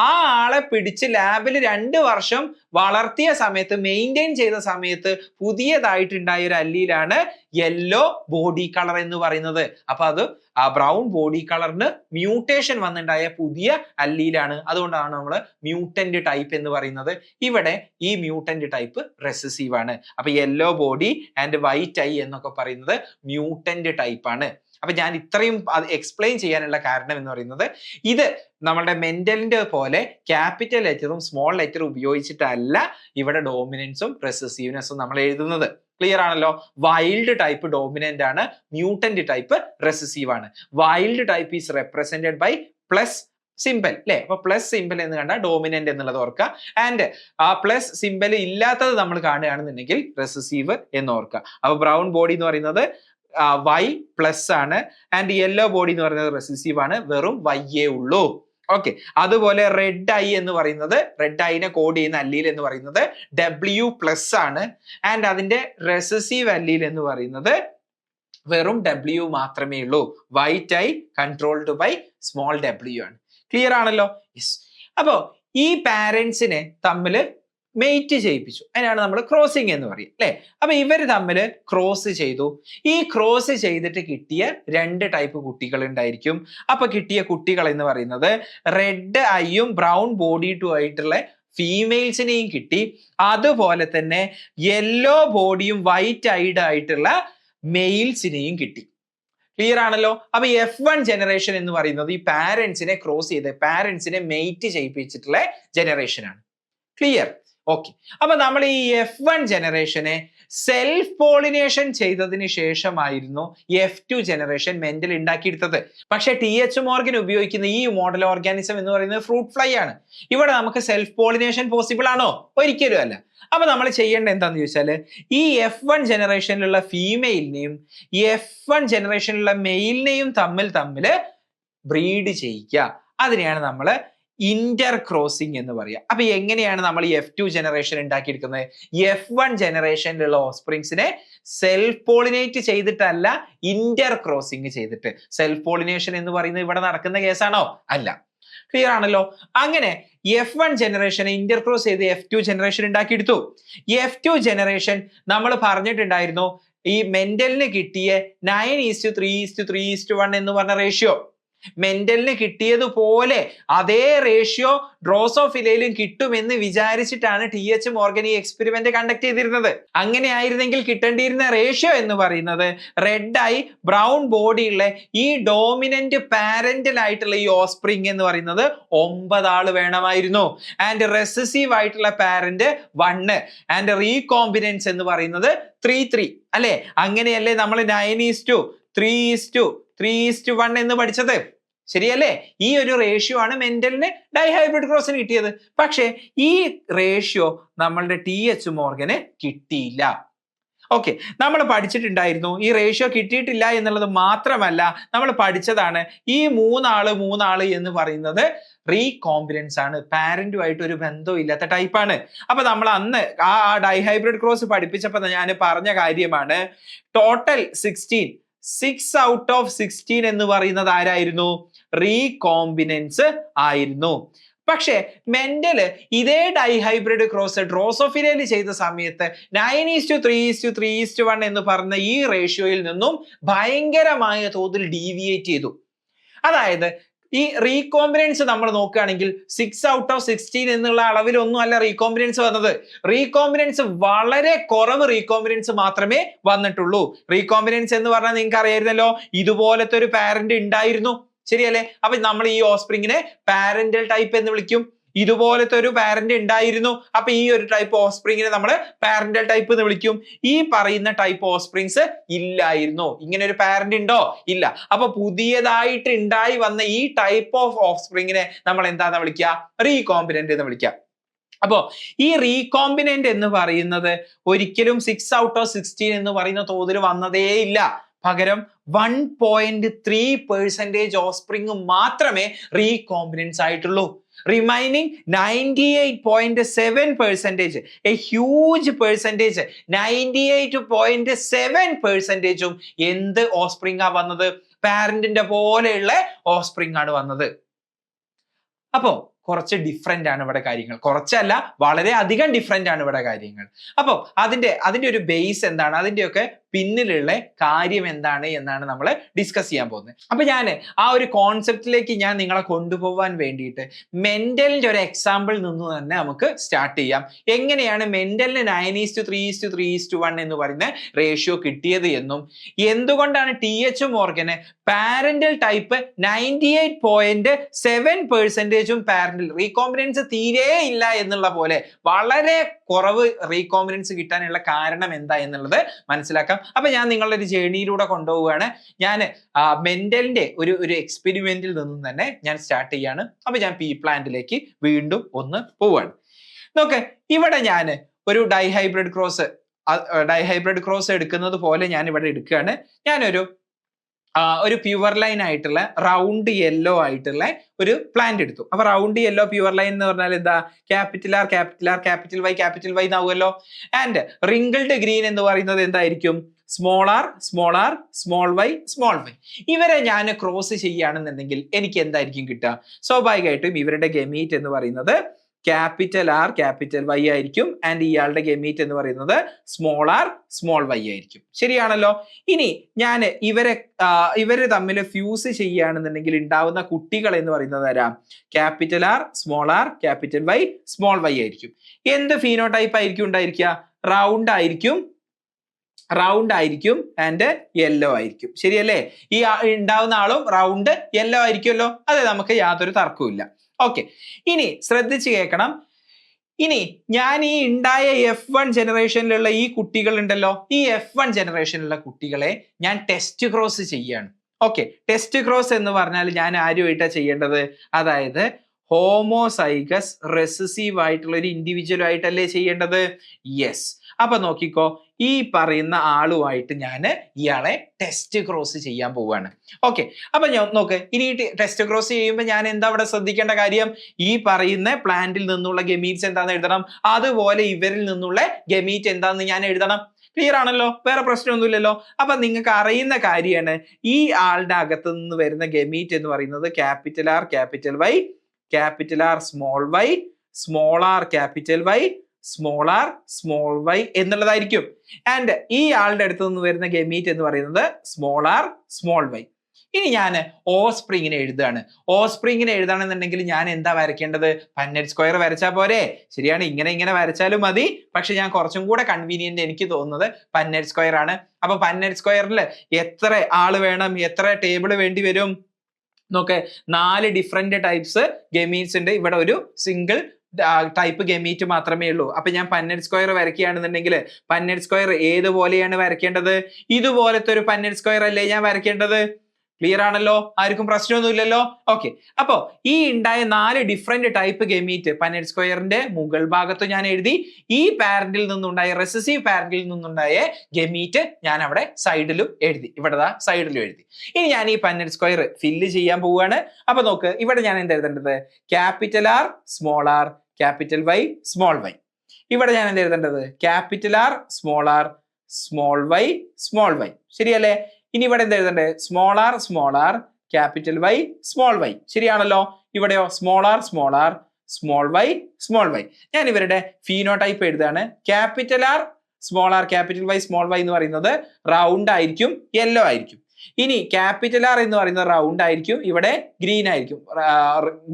ആ ആളെ പിടിച്ച് ലാബിൽ 2 വർഷം വളർത്തിയ സമയത്ത്, മെയിൻറ്റെയിൻ ചെയ്ത സമയത്ത് പുതിയതായിട്ടുണ്ടായ ഒരു അല്ലീലാണ് യെല്ലോ ബോഡി കളർ എന്ന് പറയുന്നത്. അപ്പൊ അത് ആ ബ്രൗൺ ബോഡി കളറിന് മ്യൂട്ടേഷൻ വന്നിട്ടുണ്ടായ പുതിയ അല്ലീലാണ്. അതുകൊണ്ടാണ് നമ്മൾ മ്യൂട്ടന്റ് ടൈപ്പ് എന്ന് പറയുന്നത്. ഇവിടെ ഈ മ്യൂട്ടന്റ് ടൈപ്പ് റെസസീവ് ആണ്. അപ്പൊ yellow body and white I എന്നൊക്കെ പറയുന്നത് മ്യൂട്ടന്റ് ടൈപ്പ് ആണ്. അപ്പൊ ഞാൻ ഇത്രയും എക്സ്പ്ലെയിൻ ചെയ്യാനുള്ള കാരണം എന്ന് പറയുന്നത്, ഇത് നമ്മുടെ മെന്റലിന്റെ പോലെ ക്യാപിറ്റൽ ലെറ്ററും സ്മോൾ ലെറ്ററും ഉപയോഗിച്ചിട്ടല്ല ഇവിടെ ഡോമിനൻസും റെസസീവ്നെസ്സും നമ്മൾ എഴുതുന്നത്. ക്ലിയർ ആണല്ലോ? വൈൽഡ് ടൈപ്പ് ഡോമിനന്റ് ആണ്, മ്യൂട്ടന്റ് ടൈപ്പ് റെസസീവ് ആണ്. Wild type is represented by plus symbol അല്ലെ? അപ്പൊ പ്ലസ് സിംബൽ എന്ന് കണ്ടാൽ ഡോമിനന്റ് എന്നുള്ളത് ഓർക്കുക. ആൻഡ് ആ പ്ലസ് സിംബൽ ഇല്ലാത്തത് നമ്മൾ കാണുകയാണെന്നുണ്ടെങ്കിൽ റെസസീവ് എന്ന് ഓർക്കുക. അപ്പൊ ബ്രൗൺ ബോഡി എന്ന് പറയുന്നത് വൈ പ്ലസ് ആണ്, ആൻഡ് യെല്ലോ ബോഡി എന്ന് പറയുന്നത് റെസസീവ് ആണ്, വെറും വൈയേ ഉള്ളൂ. ഓക്കെ. അതുപോലെ റെഡ് ഐ എന്ന് പറയുന്നത്, റെഡ് ഐനെ കോഡ് ചെയ്യുന്ന അല്ലീൽ എന്ന് പറയുന്നത് W പ്ലസ് ആണ്, ആൻഡ് അതിന്റെ റെസസീവ് അല്ലീൽ എന്ന് പറയുന്നത് വെറും W മാത്രമേ ഉള്ളൂ. White eye controlled by small w ആണ്. ക്ലിയർ ആണല്ലോ? യെസ്. അപ്പോ ഈ പാരന്റ്സിനെ തമ്മിൽ മെയ്റ്റ് ചെയ്യിപ്പിച്ചു, അതിനാണ് നമ്മൾ ക്രോസിങ് എന്ന് പറയും അല്ലെ? അപ്പൊ ഇവർ തമ്മിൽ ക്രോസ് ചെയ്തു. ഈ ക്രോസ് ചെയ്തിട്ട് കിട്ടിയ 2 ടൈപ്പ് കുട്ടികൾ ഉണ്ടായിരിക്കും. അപ്പൊ കിട്ടിയ കുട്ടികൾ എന്ന് പറയുന്നത് റെഡ് ഐയും ബ്രൗൺ ബോഡി ടു ആയിട്ടുള്ള ഫീമെയിൽസിനെയും കിട്ടി, അതുപോലെ തന്നെ യെല്ലോ ബോഡിയും വൈറ്റ് ഐഡ് ആയിട്ടുള്ള മെയിൽസിനെയും കിട്ടി. ക്ലിയർ ആണല്ലോ? അപ്പൊ F1 ജനറേഷൻ എന്ന് പറയുന്നത് ഈ പാരന്റ്സിനെ ക്രോസ് ചെയ്ത് പാരന്റ്സിനെ മെയ്റ്റ് ചെയ്യിപ്പിച്ചിട്ടുള്ള ജനറേഷൻ ആണ്. ക്ലിയർ? ഓക്കെ. അപ്പൊ നമ്മൾ ഈ F1 ജനറേഷനെ സെൽഫ് പോളിനേഷൻ ചെയ്തതിന് ശേഷമായിരുന്നു F2 ജനറേഷൻ മെന്റൽ ഉണ്ടാക്കിയെടുത്തത്. പക്ഷെ TH മോർഗൻ ഉപയോഗിക്കുന്ന ഈ മോഡൽ ഓർഗാനിസം എന്ന് പറയുന്നത് ഫ്രൂട്ട് ഫ്ലൈ ആണ്. ഇവിടെ നമുക്ക് സെൽഫ് പോളിനേഷൻ പോസിബിൾ ആണോ? ഒരിക്കലും അല്ല. അപ്പൊ നമ്മൾ ചെയ്യേണ്ടത് എന്താന്ന് ചോദിച്ചാൽ, ഈ F1 ജനറേഷനിലുള്ള ഫീമെയിലിനെയും F1 ജനറേഷനിലുള്ള മെയിലിനെയും തമ്മിൽ ബ്രീഡ് ചെയ്യിക്കുക. അതിനെയാണ് നമ്മൾ ഇന്റർ ക്രോസിംഗ് എന്ന് പറയുക. അപ്പൊ എങ്ങനെയാണ് നമ്മൾ ഈ F2 ജനറേഷൻ ഉണ്ടാക്കിയെടുക്കുന്നത്? F1 ജനറേഷനിലുള്ള ഓസ്പ്രിങ്സിനെ സെൽഫ് പോളിനേറ്റ് ചെയ്തിട്ടല്ല, ഇന്റർ ക്രോസിംഗ് ചെയ്തിട്ട്. സെൽഫ് പോളിനേഷൻ എന്ന് പറയുന്നത് ഇവിടെ നടക്കുന്ന കേസാണോ? അല്ല. ക്ലിയർ ആണല്ലോ? അങ്ങനെ F1 ജനറേഷനെ ഇന്റർ ക്രോസ് ചെയ്ത് F2 ജനറേഷൻ ഉണ്ടാക്കിയെടുത്തു. F2 ജനറേഷൻ നമ്മൾ പറഞ്ഞിട്ടുണ്ടായിരുന്നു, ഈ മെന്റലിന് കിട്ടിയ 9:3:3:1 എന്ന് പറഞ്ഞ റേഷ്യോ. മെന്റലിന് കിട്ടിയതുപോലെ അതേ റേഷ്യോ ഡ്രോസോഫിലയിലും കിട്ടുമെന്ന് വിചാരിച്ചിട്ടാണ് TH മോർഗൻ ഈ എക്സ്പെരിമെന്റ് കണ്ടക്ട് ചെയ്തിരുന്നത്. അങ്ങനെ ആയിരുന്നെങ്കിൽ കിട്ടേണ്ടിയിരുന്ന റേഷ്യോ എന്ന് പറയുന്നത് റെഡ് ആയി ബ്രൗൺ ബോഡിയുള്ള ഈ ഡോമിനന്റ് പാരന്റൽ ആയിട്ടുള്ള ഈ ഓസ്പ്രിങ് എന്ന് പറയുന്നത് 9 ആള് വേണമായിരുന്നു. ആൻഡ് റെസസീവ് ആയിട്ടുള്ള പാരന്റ് 1 ആൻഡ് റീകോമ്പിനൻസ് എന്ന് പറയുന്നത് 3:3 അല്ലെ? അങ്ങനെയല്ലേ നമ്മൾ 9:3:3:1 എന്ന് പഠിച്ചത്, ശരിയല്ലേ? ഈ ഒരു റേഷ്യോ ആണ് മെന്റലിന് ഡൈഹൈബ്രിഡ് ക്രോസിന് കിട്ടിയത്. പക്ഷേ ഈ റേഷ്യോ നമ്മളുടെ TH മോർഗന് കിട്ടിയില്ല. ഓക്കെ, നമ്മൾ പഠിച്ചിട്ടുണ്ടായിരുന്നു. ഈ റേഷ്യോ കിട്ടിയിട്ടില്ല എന്നുള്ളത് മാത്രമല്ല, നമ്മൾ പഠിച്ചതാണ് ഈ മൂന്നാള് എന്ന് പറയുന്നത് റീകോമ്പിനൻസ് ആണ്, പാരന്റുമായിട്ട് ഒരു ബന്ധവും ഇല്ലാത്ത ടൈപ്പാണ്. അപ്പൊ നമ്മൾ അന്ന് ആ ഡൈഹൈബ്രിഡ് ക്രോസ് പഠിപ്പിച്ചപ്പോൾ ഞാൻ പറഞ്ഞ കാര്യമാണ് ടോട്ടൽ 6 ഔട്ട് ഓഫ് 16 എന്ന് പറയുന്നത് ആരായിരുന്നു? റീകോമ്പിനൻസ് ആയിരുന്നു. പക്ഷേ മെന്റല് ഇതേ ഡൈഹൈബ്രിഡ് ക്രോസ് ഡ്രോസോഫിലയിൽ ചെയ്ത സമയത്ത് 9:3:3:1 എന്ന് പറഞ്ഞ ഈ റേഷ്യോയിൽ നിന്നും ഭയങ്കരമായ തോതിൽ ഡീവിയേറ്റ് ചെയ്തു. അതായത് ഈ റീകോമ്പിനൻസ് നമ്മൾ നോക്കുകയാണെങ്കിൽ 6 ഔട്ട് ഓഫ് 16 എന്നുള്ള അളവിലൊന്നും അല്ല റീകോമ്പിനൻസ് വന്നത്. റീകോമ്പിനൻസ് വളരെ കുറവ് റീകോമ്പിനൻസ് മാത്രമേ വന്നിട്ടുള്ളൂ. റീകോമ്പിനൻസ് എന്ന് പറഞ്ഞാൽ നിങ്ങൾക്ക് അറിയായിരുന്നല്ലോ, ഇതുപോലത്തെ ഒരു പാരന്റ് ഉണ്ടായിരുന്നു, ശരിയല്ലേ? അപ്പൊ നമ്മൾ ഈ ഓസ്പ്രിങ്ങിനെ പാരന്റൽ ടൈപ്പ് എന്ന് വിളിക്കും. ഇതുപോലത്തെ ഒരു പാരന്റ് ഉണ്ടായിരുന്നു, അപ്പൊ ഈ ഒരു ടൈപ്പ് ഓസ്പ്രിങ്ങിനെ നമ്മൾ പാരന്റൽ ടൈപ്പ് എന്ന് വിളിക്കും. ഈ പറയുന്ന ടൈപ്പ് ഓസ്പ്രിങ്സ് ഇല്ലായിരുന്നു. ഇങ്ങനെ ഒരു പാരന്റ് ഉണ്ടോ? ഇല്ല. അപ്പൊ പുതിയതായിട്ട് ഉണ്ടായി വന്ന ഈ ടൈപ്പ് ഓഫ് ഓഫ്സ്പ്രിങ്ങിനെ നമ്മൾ എന്താന്ന് വിളിക്കുക? റീകോമ്പിനന്റ് എന്ന് വിളിക്കുക. അപ്പോ ഈ റീകോമ്പിനന്റ് എന്ന് പറയുന്നത് ഒരിക്കലും 6 ഔട്ട് ഓഫ് 16 എന്ന് പറയുന്ന തോതിൽ വന്നതേ ഇല്ല. പകരം 1.3% ഓസ്പ്രിങ് മാത്രമേ റീകോമ്പിനൻസ് ആയിട്ടുള്ളൂ. റിമൈനിങ് 98.7%, എ ഹ്യൂജ് പെർസെൻറ്റേജ്, 98.7%ഉം എന്ത് ഓസ്പ്രിങ് ആ വന്നത്? പാരന്റിന്റെ പോലെയുള്ള ഓസ്പ്രിങ് ആണ് വന്നത്. അപ്പോ കുറച്ച് ഡിഫറെന്റ് ആണ് ഇവിടെ കാര്യങ്ങൾ. കുറച്ചല്ല, വളരെ അധികം ഡിഫറെന്റ് ആണ് ഇവിടെ കാര്യങ്ങൾ. അപ്പോൾ അതിന്റെ ഒരു ബേസ് എന്താണ്, അതിന്റെയൊക്കെ പിന്നിലുള്ള കാര്യം എന്താണ് എന്നാണ് നമ്മൾ ഡിസ്കസ് ചെയ്യാൻ പോകുന്നത്. അപ്പൊ ഞാൻ ആ ഒരു കോൺസെപ്റ്റിലേക്ക് ഞാൻ നിങ്ങളെ കൊണ്ടുപോകാൻ വേണ്ടിയിട്ട് മെന്റലിന്റെ ഒരു എക്സാമ്പിൾ നിന്ന് തന്നെ നമുക്ക് സ്റ്റാർട്ട് ചെയ്യാം. എങ്ങനെയാണ് മെന്റലിന് 9:3:3:1 എന്ന് പറയുന്ന റേഷ്യോ കിട്ടിയത് എന്നും എന്തുകൊണ്ടാണ് TH മോർഗന് പാരന്റൽ ടൈപ്പ് 98.7%ഉം പാരന്റൽ റീകോമ്പിനൻസ് തീരെ ഇല്ല എന്നുള്ള പോലെ വളരെ കുറവ് റീകോമ്പിനൻസ് കിട്ടാനുള്ള കാരണം എന്താ എന്നുള്ളത് മനസ്സിലാക്കാം. അപ്പൊ ഞാൻ നിങ്ങളുടെ ഒരു ജേർണിയിലൂടെ കൊണ്ടുപോവുകയാണ്. ഞാൻ മെന്റലിന്റെ ഒരു എക്സ്പെരിമെന്റിൽ നിന്നും തന്നെ ഞാൻ സ്റ്റാർട്ട് ചെയ്യാണ്. അപ്പൊ ഞാൻ പി പ്ലാന്റിലേക്ക് വീണ്ടും ഒന്ന് പോവാണ്. നോക്ക്, ഇവിടെ ഞാൻ ഒരു ഡൈഹൈബ്രിഡ് ക്രോസ് എടുക്കുന്നത് പോലെ ഞാൻ ഇവിടെ എടുക്കുകയാണ്. ഞാനൊരു പ്യുവർ ലൈൻ ആയിട്ടുള്ള റൗണ്ട് യെല്ലോ ആയിട്ടുള്ള ഒരു പ്ലാന്റ് എടുത്തു. അപ്പൊ റൗണ്ട് യെല്ലോ പ്യുവർ ലൈൻ എന്ന് പറഞ്ഞാൽ എന്താ? ക്യാപിറ്റൽ ആർ ക്യാപിറ്റൽ വൈ എന്നാവുമല്ലോ. ആൻഡ് റിങ്കിൾഡ് ഗ്രീൻ എന്ന് പറയുന്നത് എന്തായിരിക്കും? Small R small Y. ഇവരെ ഞാൻ ക്രോസ് ചെയ്യുകയാണെന്നുണ്ടെങ്കിൽ എനിക്ക് എന്തായിരിക്കും കിട്ടുക? സ്വാഭാവികമായിട്ടും ഇവരുടെ ഗമീറ്റ് എന്ന് പറയുന്നത് ക്യാപിറ്റൽ ആർ ക്യാപിറ്റൽ വൈ ആയിരിക്കും. ആൻഡ് ഇയാളുടെ ഗമീറ്റ് എന്ന് പറയുന്നത് സ്മോൾ ആർ സ്മോൾ വൈ ആയിരിക്കും. ശരിയാണല്ലോ. ഇനി ഞാൻ ഇവര് തമ്മിൽ ഫ്യൂസ് ചെയ്യുകയാണെന്നുണ്ടെങ്കിൽ ഉണ്ടാവുന്ന കുട്ടികൾ എന്ന് പറയുന്നത് ആരാ? Capital R capital Y small Y ആയിരിക്കും. എന്ത് ഫീനോടൈപ്പ് ആയിരിക്കും ഉണ്ടായിരിക്കുക? റൗണ്ട് ആയിരിക്കും ആൻഡ് യെല്ലോ ആയിരിക്കും. ശരിയല്ലേ? ഈ ഉണ്ടാവുന്ന ആളും റൗണ്ട് യെല്ലോ ആയിരിക്കുമല്ലോ. അത് നമുക്ക് യാതൊരു തർക്കവും ഇല്ല. ഓക്കെ, ഇനി ശ്രദ്ധിച്ച് കേൾക്കണം. ഇനി ഞാൻ ഈ ഉണ്ടായ F1 ജനറേഷനിലുള്ള ഈ കുട്ടികൾ ഉണ്ടല്ലോ, ഈ F1 ജനറേഷനിലുള്ള കുട്ടികളെ ഞാൻ ടെസ്റ്റ് ക്രോസ് ചെയ്യാണ്. ഓക്കെ, ടെസ്റ്റ് ക്രോസ് എന്ന് പറഞ്ഞാൽ ഞാൻ ആരുമായിട്ടാണ് ചെയ്യേണ്ടത്? അതായത് ഹോമോസൈഗസ് റെസസീവ് ആയിട്ടുള്ള ഒരു ഇൻഡിവിജ്വൽ ആയിട്ടല്ലേ ചെയ്യേണ്ടത്? യെസ്. അപ്പൊ നോക്കിക്കോ, ഈ പറയുന്ന ആളുമായിട്ട് ഞാൻ ഇയാളെ ടെസ്റ്റ് ക്രോസ് ചെയ്യാൻ പോവുകയാണ്. ഓക്കെ, അപ്പൊ ഞാൻ നോക്ക്, ഇനി ടെസ്റ്റ് ക്രോസ് ചെയ്യുമ്പോൾ ഞാൻ എന്താ അവിടെ ശ്രദ്ധിക്കേണ്ട കാര്യം? ഈ പറയുന്ന പ്ലാന്റിൽ നിന്നുള്ള ഗമീറ്റ്സ് എന്താന്ന് എഴുതണം, അതുപോലെ ഇവരിൽ നിന്നുള്ള ഗമീറ്റ് എന്താന്ന് ഞാൻ എഴുതണം. ക്ലിയർ ആണല്ലോ? വേറെ പ്രശ്നമൊന്നുമില്ലല്ലോ. അപ്പൊ നിങ്ങൾക്ക് അറിയുന്ന കാര്യമാണ്, ഈ ആളുടെ അകത്ത് നിന്ന് വരുന്ന ഗമീറ്റ് എന്ന് പറയുന്നത് capital R capital Y small Y small R capital Y small R small Y എന്നുള്ളതായിരിക്കും. ആൻഡ് ഈ ആളുടെ അടുത്ത് നിന്ന് വരുന്ന ഗമീറ്റ് എന്ന് പറയുന്നത് സ്മോൾ ആർ സ്മോൾ വൈ. ഇനി ഞാൻ ഓസ്പ്രിങ്ങിനെ എഴുതുകയാണ്. ഓസ്പ്രിങ്ങിനെ എഴുതണമെന്നുണ്ടെങ്കിൽ ഞാൻ എന്താ വരയ്ക്കേണ്ടത്? പന്നറ്റ് സ്ക്വയർ വരച്ചാൽ പോരെ? ശരിയാണ്, ഇങ്ങനെ വരച്ചാലും മതി. പക്ഷെ ഞാൻ കുറച്ചും കൂടെ കൺവീനിയന്റ് എനിക്ക് തോന്നുന്നത് പന്നറ്റ് സ്ക്വയർ ആണ്. അപ്പൊ പന്നറ്റ് സ്ക്വയറിൽ എത്ര ആള് വേണം, എത്ര ടേബിൾ വേണ്ടി വരും നോക്കെ? 4 ഡിഫറെന്റ് ടൈപ്സ് ഗമീറ്റ്സ് ഉണ്ട്. ഇവിടെ ഒരു സിംഗിൾ ടൈപ്പ് ഗമീറ്റ് മാത്രമേ ഉള്ളൂ. അപ്പൊ ഞാൻ പന്നറ്റ് സ്ക്വയർ വരയ്ക്കുകയാണെന്നുണ്ടെങ്കിൽ പന്നറ്റ് സ്ക്വയർ ഏതുപോലെയാണ് വരയ്ക്കേണ്ടത്? ഇതുപോലത്തെ ഒരു പന്നറ്റ് സ്ക്വയർ അല്ലേ ഞാൻ വരയ്ക്കേണ്ടത്? ക്ലിയർ ആണല്ലോ, ആർക്കും പ്രശ്നമൊന്നുമില്ലല്ലോ. ഓക്കെ, അപ്പോ ഈ ഉണ്ടായ 4 ഡിഫറെന്റ് ടൈപ്പ് ഗമീറ്റ് പന്നറ്റ് സ്ക്വയറിന്റെ മുകൾ ഭാഗത്ത് ഞാൻ എഴുതി. ഈ പാരന്റിൽ നിന്നുണ്ടായ റെസസീവ് പാരന്റിൽ നിന്നുണ്ടായ ഗമീറ്റ് ഞാൻ അവിടെ സൈഡിലും എഴുതി. ഇവിടെ സൈഡിലും എഴുതി. ഇനി ഞാൻ ഈ പന്നറ്റ് സ്ക്വയർ ഫില്ല് ചെയ്യാൻ പോവുകയാണ്. അപ്പൊ നോക്ക്, ഇവിടെ ഞാൻ എന്താ എഴുതേണ്ടത്? Capital R small R capital Y small Y. ഇവിടെ ഞാൻ എന്താ എഴുതേണ്ടത്? Capital R small Y small Y. ശരിയല്ലേ? ഇനി ഇവിടെ എന്താ എഴുതണ്ടേ? Small R capital Y small Y. ശരിയാണല്ലോ? ഇവിടെയോ സ്മോൾ ആർ സ്മോൾ വൈ. ഞാൻ ഇവരുടെ ഫീനോടൈപ്പ് എഴുതാണ്. Capital R capital Y small Y എന്ന് പറയുന്നത് റൗണ്ട് ആയിരിക്കും, യെല്ലോ ആയിരിക്കും. ഇനി ക്യാപിറ്റൽ ആർ എന്ന് പറയുന്നത് റൗണ്ട് ആയിരിക്കും, ഇവിടെ ഗ്രീൻ ആയിരിക്കും.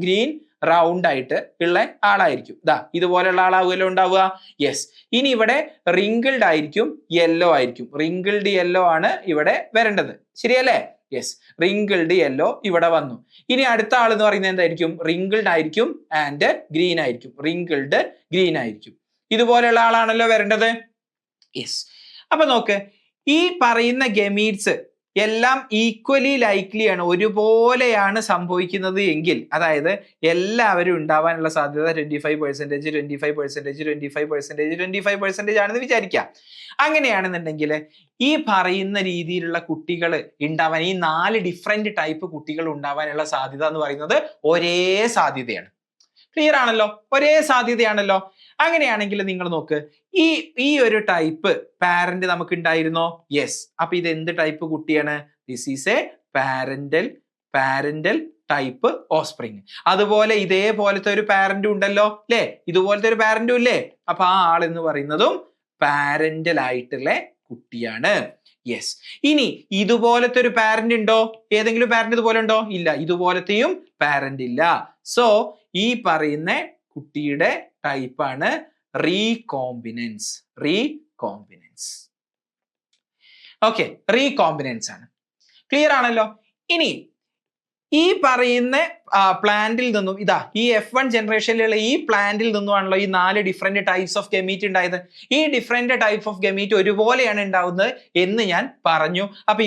ഗ്രീൻ റൗണ്ട് ആയിട്ട് ഉള്ള ആളായിരിക്കും. ഇതുപോലെയുള്ള ആളാവുമല്ലോ ഉണ്ടാവുക. യെസ്. ഇനി ഇവിടെ റിങ്കിൾഡ് ആയിരിക്കും, യെല്ലോ ആയിരിക്കും. റിങ്കിൾഡ് യെല്ലോ ആണ് ഇവിടെ വരേണ്ടത്. ശരിയല്ലേ? യെസ്, റിങ്കിൾഡ് യെല്ലോ ഇവിടെ വന്നു. ഇനി അടുത്ത ആൾ എന്ന് പറയുന്നത് എന്തായിരിക്കും? റിങ്കിൾഡ് ആയിരിക്കും ആൻഡ് ഗ്രീൻ ആയിരിക്കും. റിങ്കിൾഡ് ഗ്രീൻ ആയിരിക്കും. ഇതുപോലെയുള്ള ആളാണല്ലോ വരേണ്ടത്. യെസ്. അപ്പൊ നോക്ക്, ഈ പറയുന്ന ഗമീറ്റ്സ് എല്ലാം ഈക്വലി ലൈക്ലി ആണ്, ഒരുപോലെയാണ് സംഭവിക്കുന്നത് എങ്കിൽ, അതായത് എല്ലാവരും ഉണ്ടാവാനുള്ള സാധ്യത 25% ആണെന്ന് വിചാരിക്കാം. അങ്ങനെയാണെന്നുണ്ടെങ്കിൽ ഈ പറയുന്ന രീതിയിലുള്ള കുട്ടികൾ ഉണ്ടാവാൻ, ഈ 4 ഡിഫറെന്റ് ടൈപ്പ് കുട്ടികൾ ഉണ്ടാവാനുള്ള സാധ്യത എന്ന് പറയുന്നത് ഒരേ സാധ്യതയാണ്. ക്ലിയർ ആണല്ലോ? ഒരേ സാധ്യതയാണല്ലോ. അങ്ങനെയാണെങ്കിൽ നിങ്ങൾ നോക്ക്, ഈ ഒരു ടൈപ്പ് പാരന്റ് നമുക്ക് ഉണ്ടായിരുന്നോ? യെസ്. അപ്പൊ ഇത് എന്ത് ടൈപ്പ് കുട്ടിയാണ്? This is A parental type offspring. അതുപോലെ ഇതേപോലത്തെ ഒരു പാരന്റും ഉണ്ടല്ലോ, അല്ലെ? ഇതുപോലത്തെ ഒരു പാരന്റും ഇല്ലേ? അപ്പൊ ആ ആൾ എന്ന് പറയുന്നതും പാരന്റൽ ആയിട്ടുള്ള കുട്ടിയാണ്. യെസ്. ഇനി ഇതുപോലത്തെ ഒരു പാരന്റ് ഉണ്ടോ? ഏതെങ്കിലും പാരന്റ് ഇതുപോലെ ഉണ്ടോ? ഇല്ല. ഇതുപോലത്തെയും പാരന്റ് ഇല്ല. സോ ഈ പറയുന്ന കുട്ടിയുടെ ടൈപ്പാണ് റീകോമ്പിനൻസ്. ഓക്കെ, റീകോമ്പിനൻസ് ആണ്. ക്ലിയർ ആണല്ലോ? ഇനി ഈ പറയുന്ന പ്ലാന്റിൽ നിന്നും ഈ F1 ജനറേഷനിലുള്ള ഈ പ്ലാന്റിൽ നിന്നുമാണല്ലോ ഈ 4 ഡിഫറെന്റ് ടൈപ്സ് ഓഫ് ഗമീറ്റ് ഉണ്ടായത്. ഈ ഡിഫറെന്റ് ടൈപ്പ് ഓഫ് ഗമീറ്റ് ഒരുപോലെയാണ് ഉണ്ടാവുന്നത് എന്ന് ഞാൻ പറഞ്ഞു. അപ്പൊ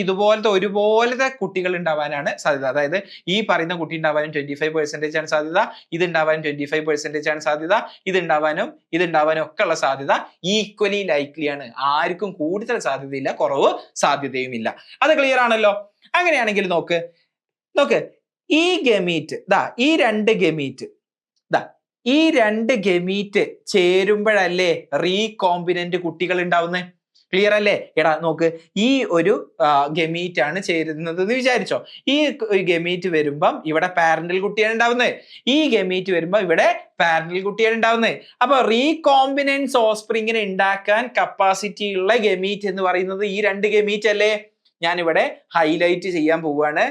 ഒരുപോലത്തെ കുട്ടികൾ ഉണ്ടാവാനാണ് സാധ്യത. അതായത് ഈ പറയുന്ന കുട്ടി ഉണ്ടാവാനും 25% ആണ് സാധ്യത, ഇത് ഉണ്ടാവാനും 25% ആണ് സാധ്യത, ഇത് ഉണ്ടാവാനും ഒക്കെ ഉള്ള സാധ്യത ഈക്വലി ലൈക്ലി ആണ്. ആർക്കും കൂടുതൽ സാധ്യതയില്ല, കുറവ് സാധ്യതയുമില്ല. അത് ക്ലിയർ ആണല്ലോ? അങ്ങനെയാണെങ്കിൽ നോക്ക്, ഈ ഗമീറ്റ് ഈ രണ്ട് ഗമീറ്റ് ചേരുമ്പോഴല്ലേ റീകോമ്പിനന്റ് കുട്ടികൾ ഉണ്ടാവുന്നത്. ക്ലിയർ അല്ലേ? എടാ നോക്ക്, ഈ ഒരു ഗമീറ്റ് ആണ് ചേരുന്നത് എന്ന് വിചാരിച്ചോ. ഈ ഗമീറ്റ് വരുമ്പം ഇവിടെ പാരന്റൽ കുട്ടിയാണ് ഉണ്ടാവുന്നത്, ഈ ഗമീറ്റ് വരുമ്പോ ഇവിടെ പാരന്റൽ കുട്ടിയാണ് ഉണ്ടാവുന്നത്. അപ്പൊ റീകോമ്പിനൻസ് ഓസ്പ്രിങ്ങിനെ ഉണ്ടാക്കാൻ കപ്പാസിറ്റി ഉള്ള ഗമീറ്റ് എന്ന് പറയുന്നത് ഈ 2 ഗമീറ്റ് അല്ലേ? ഞാൻ ഇവിടെ ഹൈലൈറ്റ് ചെയ്യാൻ പോവുകയാണ്.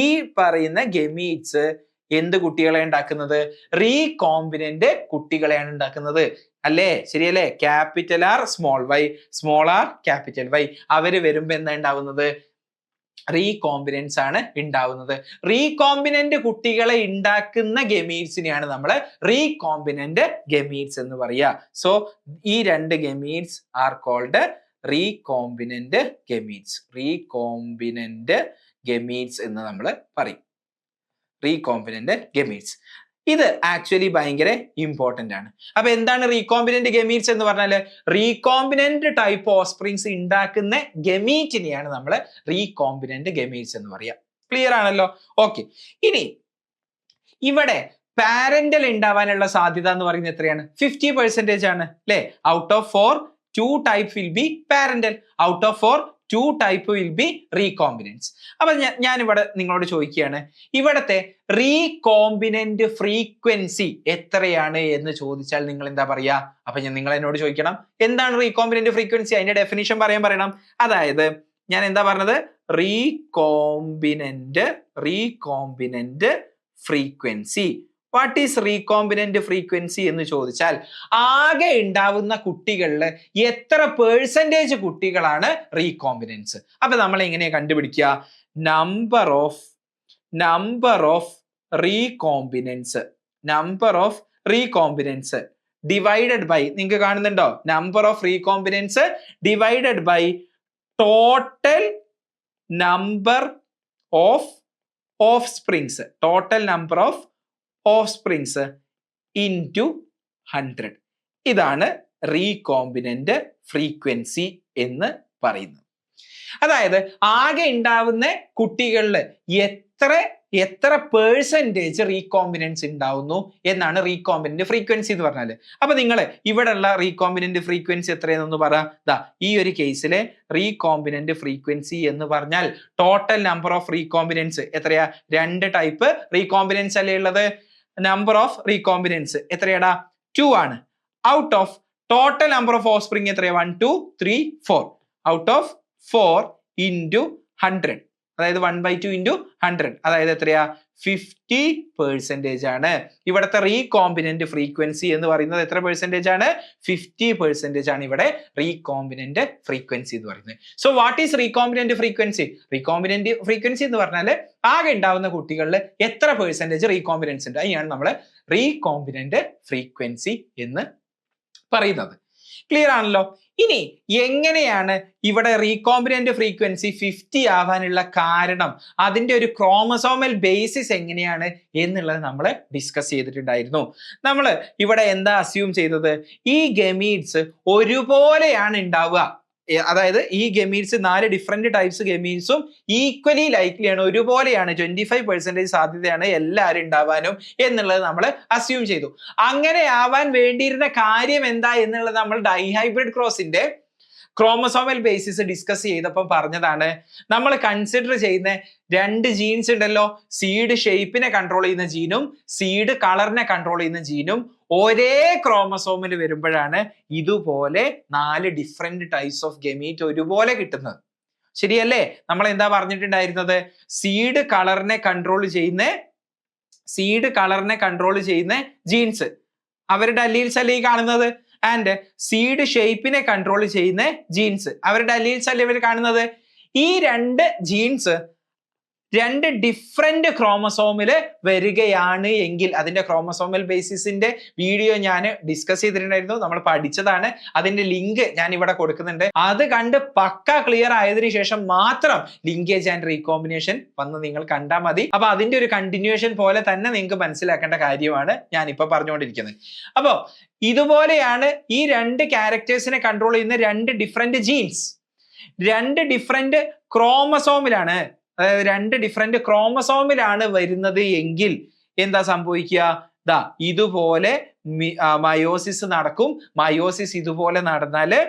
ഈ പറയുന്ന ഗമീറ്റ്സ് എന്ത് കുട്ടികളെ ഉണ്ടാക്കുന്നത്? റീകോമ്പിനന്റ് കുട്ടികളെയാണ് ഉണ്ടാക്കുന്നത്, അല്ലേ? ശരിയല്ലേ? Capital R small R capital Y അവര് വരുമ്പോ എന്താ ഉണ്ടാവുന്നത്? റീകോമ്പിനൻസ് ആണ് ഉണ്ടാവുന്നത്. റീകോമ്പിനന്റ് കുട്ടികളെ ഉണ്ടാക്കുന്ന ഗമീറ്റ്സിനെയാണ് നമ്മൾ റീകോമ്പിനന്റ് ഗമീറ്റ്സ് എന്ന് പറയുക. സോ ഈ 2 gametes are called recombinant gametes എന്ന് നമ്മൾ പറയും. റീകോമ്പിനന്റ് ഗമീറ്റ്സ് ഇത് ആക്ച്വലി ഭയങ്കര ഇമ്പോർട്ടന്റ് ആണ്. അപ്പൊ എന്താണ് റീകോമ്പിനന്റ് ഗമീറ്റ്സ് എന്ന് പറഞ്ഞാല്? റീകോമ്പിനന്റ് ടൈപ്പ് ഓസ്പ്രിങ്സ് ഉണ്ടാക്കുന്ന ഗമീറ്റിനെയാണ് നമ്മൾ റീകോമ്പിനന്റ് ഗമീറ്റ്സ് എന്ന് പറയാം. ക്ലിയർ ആണല്ലോ? ഓക്കെ. ഇനി ഇവിടെ പാരന്റൽ ഉണ്ടാവാനുള്ള സാധ്യത എന്ന് പറയുന്നത് എത്രയാണ്? 50% ആണ്, അല്ലെ? Out of 4 2 type will be parental. Out of 4 2 type will be recombinants. അപ്പൊ ഞാൻ ഇവിടെ നിങ്ങളോട് ചോദിക്കുകയാണ്, ഇവിടത്തെ റീകോമ്പിനന്റ് ഫ്രീക്വൻസി എത്രയാണ് എന്ന് ചോദിച്ചാൽ നിങ്ങൾ എന്താ പറയാ? അപ്പൊ നിങ്ങൾ എന്നോട് ചോദിക്കണം, എന്താണ് റീകോമ്പിനന്റ് ഫ്രീക്വൻസി? അതിന്റെ ഡെഫിനിഷൻ പറയണം. അതായത് ഞാൻ എന്താ പറഞ്ഞത്? Recombinant frequency. What is recombinant frequency എന്ന് ചോദിച്ചാൽ ആകെ ഉണ്ടാവുന്ന കുട്ടികളിൽ എത്ര പെർസെൻറ്റേജ് കുട്ടികളാണ് റീകോമ്പിനൻസ്. അപ്പൊ നമ്മൾ എങ്ങനെയാ കണ്ടുപിടിക്കുക? Number of recombinants divided by, നിങ്ങൾക്ക് കാണുന്നുണ്ടോ? Number of recombinants divided by total number of offsprings into 100. ഇതാണ് റീകോമ്പിനന്റ് ഫ്രീക്വൻസി എന്ന് പറയുന്നത്. അതായത് ആകെ ഉണ്ടാവുന്ന കുട്ടികളിൽ എത്ര പെർസെൻറ്റേജ് റീകോമ്പിനൻസ് ഉണ്ടാവുന്നു എന്നാണ് റീകോമ്പിനന്റ് ഫ്രീക്വൻസി എന്ന് പറഞ്ഞാൽ. അപ്പൊ നിങ്ങൾ ഇവിടെയുള്ള റീകോമ്പിനന്റ് ഫ്രീക്വൻസി എത്രയെന്നൊന്ന് പറ. ഈ ഒരു കേസിലെ റീകോമ്പിനന്റ് ഫ്രീക്വൻസി എന്ന് പറഞ്ഞാൽ ടോട്ടൽ നമ്പർ ഓഫ് റീകോമ്പിനൻസ് എത്രയാ? 2 ടൈപ്പ് റീകോമ്പിനൻസ് അല്ലേ ഉള്ളത്? Number of recombinants എത്രയാടാ? 2 ആണ്. Out of total number of offspring എത്രയാ? 1 2 3 4. ഔട്ട് ഓഫ് 4 into 100, അതായത് 1/2 into 100, അതായത് എത്രയാ? 50% ആണ്. ഇവിടുത്തെ റീകോമ്പിനന്റ് ഫ്രീക്വൻസി എന്ന് പറയുന്നത് എത്ര പെർസെന്റേജ് ആണ്? 50% ആണ് ഇവിടെ റീകോമ്പിനന്റ് ഫ്രീക്വൻസി എന്ന് പറയുന്നത്. So what is recombinant frequency? Recombinant frequency എന്ന് പറഞ്ഞാൽ ആകെ ഉണ്ടാവുന്ന കുട്ടികളിൽ എത്ര പെർസെന്റേജ് റീകോമ്പിനൻസ് ഉണ്ട്, അതിനാണ് നമ്മൾ റീകോമ്പിനന്റ് ഫ്രീക്വൻസി എന്ന് പറയുന്നത്. ക്ലിയർ ആണല്ലോ? ഇനി എങ്ങനെയാണ് ഇവിടെ റീകോമ്പിനന്റ് ഫ്രീക്വൻസി 50 ആവാനുള്ള കാരണം, അതിന്റെ ഒരു ക്രോമസോമൽ ബേസിസ് എങ്ങനെയാണ് എന്നുള്ളത് നമ്മൾ ഡിസ്കസ് ചെയ്തിട്ടുണ്ടായിരുന്നു. നമ്മൾ ഇവിടെ എന്താ അസ്യൂം ചെയ്തത്? ഈ ഗമീറ്റ്സ് ഒരുപോലെയാണ് ഉണ്ടാവുക. അതായത് ഈ ഗമീറ്റ്സ് 4 ഡിഫറെന്റ് ടൈപ്സ് ഗമീറ്റ്സും ഈക്വലി ലൈക്ലി ആണ്, ഒരുപോലെയാണ്. 25% സാധ്യതയാണ് എല്ലാവരും ഉണ്ടാവാനും എന്നുള്ളത് നമ്മൾ അസ്യൂം ചെയ്തു. അങ്ങനെ ആവാൻ വേണ്ടിയിരുന്ന കാര്യം എന്താ എന്നുള്ളത് നമ്മൾ ഡൈഹൈബ്രിഡ് ക്രോസിന്റെ ക്രോമസോമൽ ബേസിസ് ഡിസ്കസ് ചെയ്തപ്പോൾ പറഞ്ഞതാണ്. നമ്മൾ കൺസിഡർ ചെയ്യുന്ന 2 ജീൻസ് ഉണ്ടല്ലോ, സീഡ് ഷേപ്പിനെ കൺട്രോൾ ചെയ്യുന്ന ജീനും സീഡ് കളറിനെ കൺട്രോൾ ചെയ്യുന്ന ജീനും ഒരേ ക്രോമസോമിൽ വരുമ്പോഴാണ് ഇതുപോലെ 4 ഡിഫറെന്റ് ടൈപ്സ് ഓഫ് ഗമീറ്റ് ഒരുപോലെ കിട്ടുന്നത്. ശരിയല്ലേ? നമ്മൾ എന്താ പറഞ്ഞിട്ടുണ്ടായിരുന്നത്? സീഡ് കളറിനെ കൺട്രോൾ ചെയ്യുന്ന ജീൻസ് അവരുടെ അല്ലീൽസ് അല്ലേ ഈ കാണുന്നത്. ആൻഡ് സീഡ് ഷേപ്പിനെ കൺട്രോൾ ചെയ്യുന്ന ജീൻസ് അവരുടെ അല്ലീൽസ് അല്ലേ ഇവർ കാണുന്നത്. ഈ 2 ജീൻസ് 2 ഡിഫറെന്റ് ക്രോമസോമില് വരികയാണ് എങ്കിൽ അതിന്റെ ക്രോമസോമൽ ബേസിസിന്റെ വീഡിയോ ഞാൻ ഡിസ്കസ് ചെയ്തിട്ടുണ്ടായിരുന്നു, നമ്മൾ പഠിച്ചതാണ്. അതിന്റെ ലിങ്ക് ഞാൻ ഇവിടെ കൊടുക്കുന്നുണ്ട്. അത് കണ്ട് പക്ക ക്ലിയർ ആയതിനു ശേഷം മാത്രം ലിങ്കേജ് ആൻഡ് റീകോമ്പിനേഷൻ വന്ന് നിങ്ങൾ കണ്ടാൽ മതി. അപ്പൊ അതിന്റെ ഒരു കണ്ടിന്യൂഷൻ പോലെ തന്നെ നിങ്ങൾക്ക് മനസ്സിലാക്കേണ്ട കാര്യമാണ് ഞാൻ ഇപ്പൊ പറഞ്ഞുകൊണ്ടിരിക്കുന്നത്. അപ്പോ ഇതുപോലെയാണ് ഈ 2 ക്യാരക്ടേഴ്സിനെ കൺട്രോൾ ചെയ്യുന്ന 2 ഡിഫറെന്റ് ജീൻസ് 2 ഡിഫറെന്റ് ക്രോമസോമിലാണ്, അതായത് 2 ഡിഫറെന്റ് ക്രോമസോമിലാണ് വരുന്നത് എങ്കിൽ എന്താ സംഭവിക്കുക? ഇതുപോലെ മയോസിസ് നടക്കും. മയോസിസ് ഇതുപോലെ നടന്നാല്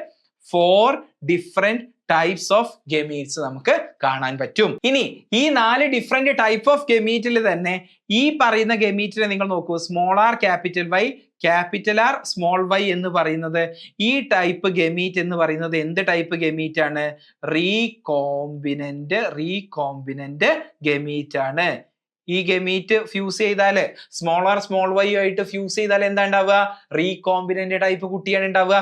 4 ഡിഫറെന്റ് ടൈപ്സ് ഓഫ് ഗമീറ്റ്സ് നമുക്ക് കാണാൻ പറ്റും. ഇനി ഈ 4 ഡിഫറെന്റ് ടൈപ്പ് ഓഫ് ഗമീറ്റിൽ തന്നെ ഈ പറയുന്ന ഗമീറ്റിനെ നിങ്ങൾ നോക്കൂ. Small R capital y, capital R small Y എന്ന് പറയുന്നത് ഈ ടൈപ്പ് ഗമീറ്റ് എന്ന് പറയുന്നത് എന്ത് ടൈപ്പ് ഗമീറ്റ് ആണ്? റീകോമ്പിനന്റ് ഗമീറ്റ് ആണ്. ഈ ഗമീറ്റ് ഫ്യൂസ് ചെയ്താല് സ്മോൾ ആർ സ്മോൾ വൈ ആയിട്ട് ഫ്യൂസ് ചെയ്താൽ എന്താ ഉണ്ടാവുക? റീകോമ്പിനന്റ് ടൈപ്പ് കുട്ടിയാണ് ഉണ്ടാവുക.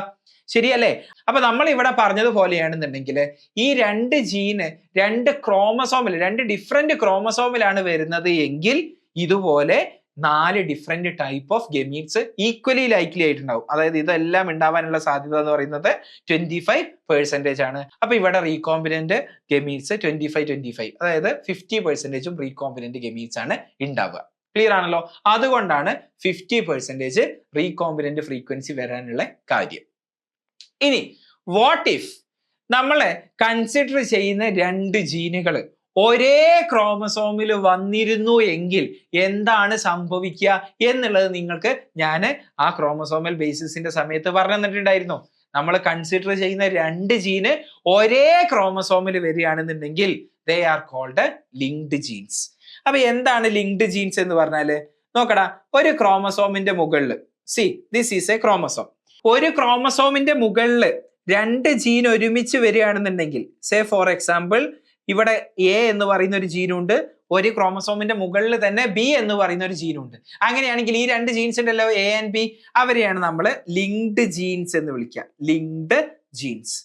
ശരിയല്ലേ? അപ്പൊ നമ്മൾ ഇവിടെ പറഞ്ഞതുപോലെയാണെന്നുണ്ടെങ്കിൽ ഈ 2 ജീന് 2 ക്രോമസോമിൽ 2 ഡിഫറെന്റ് ക്രോമസോമിലാണ് വരുന്നത് എങ്കിൽ ഇതുപോലെ 4 different type of gametes equally likely ആയിട്ടുണ്ടാവും. അതായത് ഇതെല്ലാം ഉണ്ടാവാനുള്ള സാധ്യത എന്ന് പറയുന്നത് 25% ആണ്. അപ്പൊ ഇവിടെ റീകോമ്പിനന്റ് ഗമീറ്റ്സ് 25 അതായത് 50% റീകോമ്പിനന്റ് ഗമീറ്റ്സ് ആണ് ഉണ്ടാവുക. ക്ലിയർ ആണല്ലോ? അതുകൊണ്ടാണ് 50% റീകോമ്പിനന്റ് ഫ്രീക്വൻസി വരാനുള്ള കാര്യം. ഇനി വാട്ട് ഇഫ് നമ്മളെ കൺസിഡർ ചെയ്യുന്ന 2 ജീനുകൾ ഒരേ ക്രോമസോമിൽ വന്നിരുന്നു എങ്കിൽ എന്താണ് സംഭവിക്കുക എന്നുള്ളത് നിങ്ങൾക്ക് ഞാൻ ആ ക്രോമസോമൽ ബേസിസിന്റെ സമയത്ത് പറഞ്ഞു തന്നിട്ടുണ്ടായിരുന്നു. നമ്മൾ കൺസിഡർ ചെയ്യുന്ന 2 ജീന് ഒരേ ക്രോമസോമിൽ വരികയാണെന്നുണ്ടെങ്കിൽ they are called linked genes. അപ്പൊ എന്താണ് ലിങ്ക്ഡ് ജീൻസ് എന്ന് പറഞ്ഞാല്? നോക്കടാ, ഒരു ക്രോമസോമിന്റെ മുകളിൽ ദിസ് ഈസ് എ ക്രോമസോം. ഒരു ക്രോമസോമിന്റെ മുകളിൽ 2 ജീൻ ഒരുമിച്ച് വരികയാണെന്നുണ്ടെങ്കിൽ, സേ ഫോർ എക്സാമ്പിൾ ഇവിടെ എ എന്ന് പറയുന്ന ഒരു ജീനുണ്ട്, ഒരു ക്രോമസോമിന്റെ മുകളിൽ തന്നെ ബി എന്ന് പറയുന്ന ഒരു ജീനുണ്ട്. അങ്ങനെയാണെങ്കിൽ ഈ രണ്ട് ജീൻസ് ഉണ്ടല്ലോ, എ ആൻഡ് ബി, അവരെയാണ് നമ്മൾ ലിങ്ക്ഡ് ജീൻസ് എന്ന് വിളിക്കുക. ലിങ്ക്ഡ് ജീൻസ്,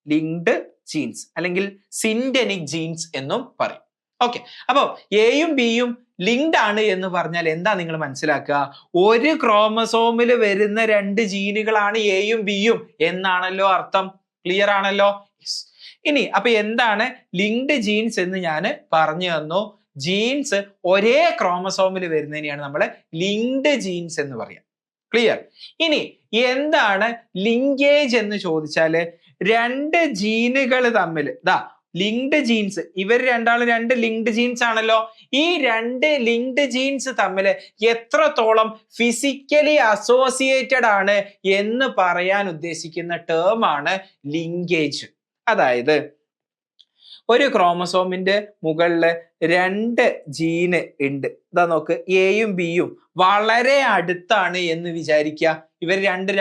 ലിങ്ക്ഡ് ജീൻസ് അല്ലെങ്കിൽ സിന്റനിക് ജീൻസ് എന്നും പറയും. ഓക്കെ, അപ്പൊ എയും ബിയും ലിങ്ക്ഡ് ആണ് എന്ന് പറഞ്ഞാൽ എന്താ നിങ്ങൾ മനസ്സിലാക്കുക? ഒരു ക്രോമസോമിൽ വരുന്ന രണ്ട് ജീനുകളാണ് എയും ബിയും എന്നാണല്ലോ അർത്ഥം. ക്ലിയർ ആണല്ലോ? ഇനി അപ്പൊ എന്താണ് ലിങ്ക്ഡ് ജീൻസ് എന്ന് ഞാൻ പറഞ്ഞു തന്നു. ജീൻസ് ഒരേ ക്രോമസോമിൽ വരുന്നതിനെയാണ് നമ്മൾ ലിങ്ക്ഡ് ജീൻസ് എന്ന് പറയാം. ക്ലിയർ? ഇനി എന്താണ് ലിങ്കേജ് എന്ന് ചോദിച്ചാല്, രണ്ട് ജീനുകൾ തമ്മിൽ ലിങ്ക്ഡ് ജീൻസ്, ഇവർ രണ്ടാളും രണ്ട് ലിങ്ക്ഡ് ജീൻസ് ആണല്ലോ. ഈ രണ്ട് ലിങ്ക്ഡ് ജീൻസ് തമ്മിൽ എത്രത്തോളം ഫിസിക്കലി അസോസിയേറ്റഡ് ആണ് എന്ന് പറയാൻ ഉദ്ദേശിക്കുന്ന ടേം ആണ് ലിങ്കേജ്. അതായത് ഒരു ക്രോമസോമിന്റെ മുകളിൽ രണ്ട് ജീന് ഉണ്ട്. ഇതാ നോക്ക്, എയും ബിയും വളരെ അടുത്താണ് എന്ന് വിചാരിക്കുക. ഇവർ രണ്ട്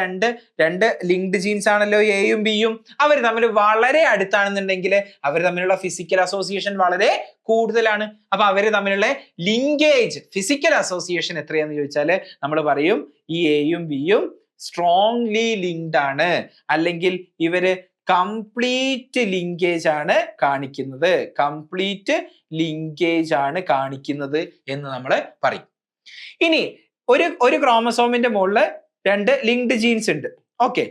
ലിങ്ക്ഡ് ജീൻസ് ആണല്ലോ എയും ബിയും. അവർ തമ്മിൽ വളരെ അടുത്താണെന്നുണ്ടെങ്കിൽ അവർ തമ്മിലുള്ള ഫിസിക്കൽ അസോസിയേഷൻ വളരെ കൂടുതലാണ്. അപ്പൊ അവർ തമ്മിലുള്ള ലിങ്കേജ്, ഫിസിക്കൽ അസോസിയേഷൻ എത്രയാന്ന് ചോദിച്ചാൽ നമ്മൾ പറയും ഈ എയും ബിയും സ്ട്രോങ്ലി ലിങ്ക്ഡ് ആണ്, അല്ലെങ്കിൽ ഇവര് കംപ്ലീറ്റ് ലിങ്കേജ് ആണ് കാണിക്കുന്നത്, കംപ്ലീറ്റ് ലിങ്കേജ് ആണ് കാണിക്കുന്നത് എന്ന് നമ്മൾ പറയും. ഇനി ഒരു ക്രോമസോമിന്റെ മുകളിൽ രണ്ട് ലിങ്ക്ഡ് ജീൻസ് ഉണ്ട്. ഓക്കെ,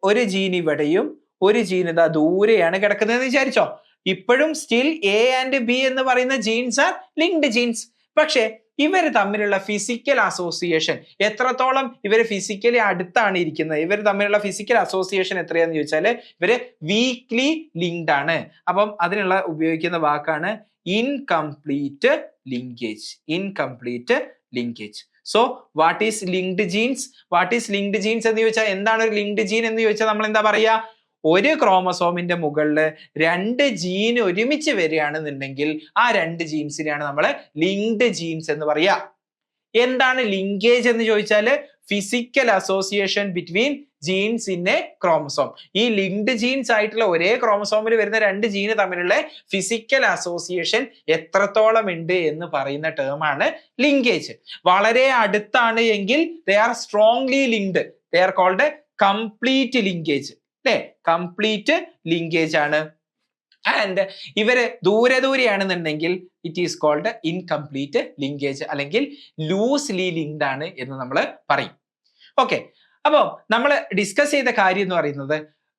ഒരു ജീൻ ഇവിടെയും ഒരു ജീൻ ഇതാ ദൂരെയാണ് കിടക്കുന്നതെന്ന് വിചാരിച്ചോ. ഇപ്പോഴും സ്റ്റിൽ എ ആൻഡ് ബി എന്ന് പറയുന്ന ജീൻസ് ആർ ലിങ്ക്ഡ് ജീൻസ്. പക്ഷെ ഇവർ തമ്മിലുള്ള ഫിസിക്കൽ അസോസിയേഷൻ എത്രത്തോളം, ഇവര് ഫിസിക്കലി അടുത്താണ് ഇരിക്കുന്നത്, ഇവർ തമ്മിലുള്ള ഫിസിക്കൽ അസോസിയേഷൻ എത്രയാന്ന് ചോദിച്ചാൽ ഇവര് വീക്ക്ലി ലിങ്ക്ഡ് ആണ്. അപ്പം അതിനുള്ള ഉപയോഗിക്കുന്ന വാക്കാണ് incomplete linkage. Incomplete linkage. So what is linked jeans? What is linked jeans എന്ന് ചോദിച്ചാൽ, എന്താണ് ഒരു ലിങ്ക്ഡ് ജീൻ എന്ന് ചോദിച്ചാൽ നമ്മൾ എന്താ പറയാ? ഒരു ക്രോമസോമിന്റെ മുകളിൽ രണ്ട് ജീൻ ഒരുമിച്ച് വരികയാണെന്നുണ്ടെങ്കിൽ ആ രണ്ട് ജീൻസിനെയാണ് നമ്മൾ ലിങ്ക്ഡ് ജീൻസ് എന്ന് പറയാ. എന്താണ് ലിങ്കേജ് എന്ന് ചോദിച്ചാൽ, physical association between jeans in A chromosome. ഈ ലിങ്ക്ഡ് ജീൻസ് ആയിട്ടുള്ള ഒരേ ക്രോമസോമിൽ വരുന്ന രണ്ട് ജീന് തമ്മിലുള്ള ഫിസിക്കൽ അസോസിയേഷൻ എത്രത്തോളം ഉണ്ട് എന്ന് പറയുന്ന ടേം ആണ് ലിങ്കേജ്. വളരെ അടുത്താണ് എങ്കിൽ they are strongly linked, they are called complete linkage. അല്ലെ? കംപ്ലീറ്റ് ലിങ്കേജ് ആണ്. ആൻഡ് ഇവര് ദൂരെയാണെന്നുണ്ടെങ്കിൽ it is called incomplete linkage, അല്ലെങ്കിൽ ലൂസ്ലി ലിങ്ക്ഡ് ആണ് എന്ന് നമ്മൾ പറയും. ഓക്കെ, അപ്പോൾ നമ്മൾ ഡിസ്കസ് ചെയ്ത കാര്യം എന്ന് പറയുന്നത്,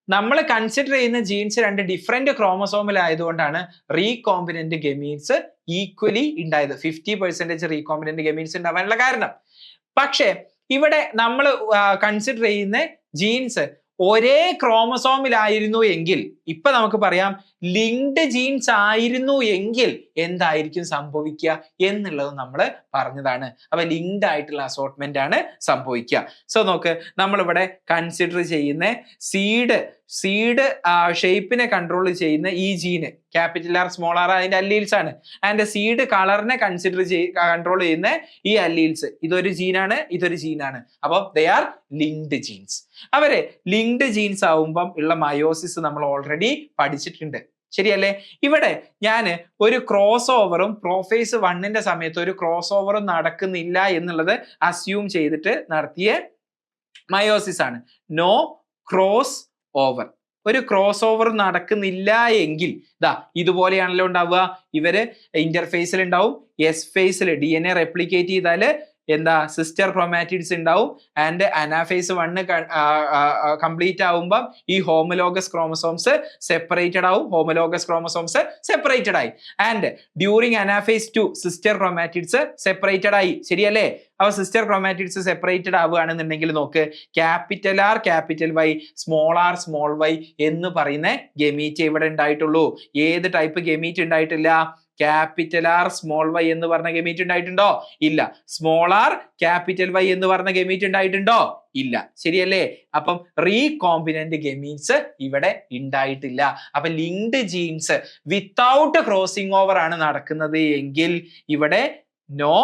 നമ്മൾ കൺസിഡർ ചെയ്യുന്ന ജീൻസ് രണ്ട് ഡിഫറെന്റ് ക്രോമസോമിൽ ആയതുകൊണ്ടാണ് റീകോമ്പിനന്റ് ഗമീറ്റ്സ് ഈക്വലി ഉണ്ടായത്. 50% റീകോമ്പിനന്റ് ഗമീറ്റ്സ് ഉണ്ടാവാനുള്ള കാരണം. പക്ഷെ ഇവിടെ നമ്മൾ കൺസിഡർ ചെയ്യുന്ന ജീൻസ് ഒരേ ക്രോമസോമിലായിരുന്നു എങ്കിൽ, ഇപ്പൊ നമുക്ക് പറയാം ലിങ്ക്ഡ് ജീൻസ് ആയിരുന്നു എങ്കിൽ എന്തായിരിക്കും സംഭവിക്കുക എന്നുള്ളത് നമ്മൾ പറഞ്ഞതാണ്. അപ്പൊ ലിങ്ക്ഡ് ആയിട്ടുള്ള അസോർട്ട്മെന്റ് ആണ് സംഭവിക്കുക. സോ നോക്ക്, നമ്മളിവിടെ കൺസിഡർ ചെയ്യുന്ന സീഡ് ഷേപ്പിനെ കൺട്രോൾ ചെയ്യുന്ന ഈ ജീന് ക്യാപിറ്റൽ ആർ സ്മോൾ ആർ അതിന്റെ അല്ലീൽസ് ആണ്. ആൻഡ് സീഡ് കളറിനെ കൺട്രോൾ ചെയ്യുന്ന ഈ അല്ലീൽസ്, ഇതൊരു ജീനാണ്, ഇതൊരു ജീനാണ്. അപ്പൊ ദേ ആർ ലിങ്ക്ഡ് ജീൻസ്. അവര് ലിങ്ക്ഡ് ജീൻസ് ആവുമ്പം ഉള്ള മയോസിസ് നമ്മൾ ഓൾറെഡി പഠിച്ചിട്ടുണ്ട്, ശരിയല്ലേ? ഇവിടെ ഞാൻ ഒരു ക്രോസ് ഓവറും പ്രോഫേസ് 1ന്റെ സമയത്ത് ഒരു ക്രോസ് ഓവറും നടക്കുന്നില്ല എന്നുള്ളത് അസ്യൂം ചെയ്തിട്ട് നടത്തിയ മയോസിസ് ആണ്. No cross over. ഒരു ക്രോസ് ഓവർ നടക്കുന്നില്ല എങ്കിൽ ഇതുപോലെയാണല്ലോ ഉണ്ടാവുക. ഇവര് ഇന്റർഫേസിൽ ഉണ്ടാവും, എസ് ഫേസിൽ DNA റെപ്ലിക്കേറ്റ് ചെയ്താല് എന്താ സിസ്റ്റർ ക്രോമാറ്റിഡ്സ് ഉണ്ടാവും. ആൻഡ് അനാഫേസ് 1 കംപ്ലീറ്റ് ആവുമ്പം ഈ ഹോമോലോഗസ് ക്രോമസോംസ് സെപ്പറേറ്റഡ് ആവും. ഹോമോലോഗസ് ക്രോമസോംസ് സെപ്പറേറ്റഡ് ആയി. And during anaphase 2 sister chromatids separated ആയി, ശരിയല്ലേ? അപ്പൊ സിസ്റ്റർ ക്രോമാറ്റിഡ്സ് സെപ്പറേറ്റഡ് ആവുകയാണെന്നുണ്ടെങ്കിൽ നോക്ക്, capital R capital Y, small R small Y എന്ന് പറയുന്ന ഗമീറ്റ് ഇവിടെ ഉണ്ടായിട്ടുള്ളൂ. ഏത് ടൈപ്പ് ഗമീറ്റ് ഉണ്ടായിട്ടില്ല? ക്യാപിറ്റൽ ആർ സ്മോൾ വൈ എന്ന് പറഞ്ഞ ഗമീറ്റ് ഉണ്ടായിട്ടുണ്ടോ? ഇല്ല. സ്മോൾ ആർ ക്യാപിറ്റൽ വൈ എന്ന് പറഞ്ഞ ഗമീറ്റ് ഉണ്ടായിട്ടുണ്ടോ? ഇല്ല, ശരിയല്ലേ? അപ്പം റീകോമ്പിനന്റ് ഗമീറ്റ്സ് ഇവിടെ ഉണ്ടായിട്ടില്ല. അപ്പൊ linked jeans without crossing over ആണ് നടക്കുന്നത് എങ്കിൽ ഇവിടെ നോ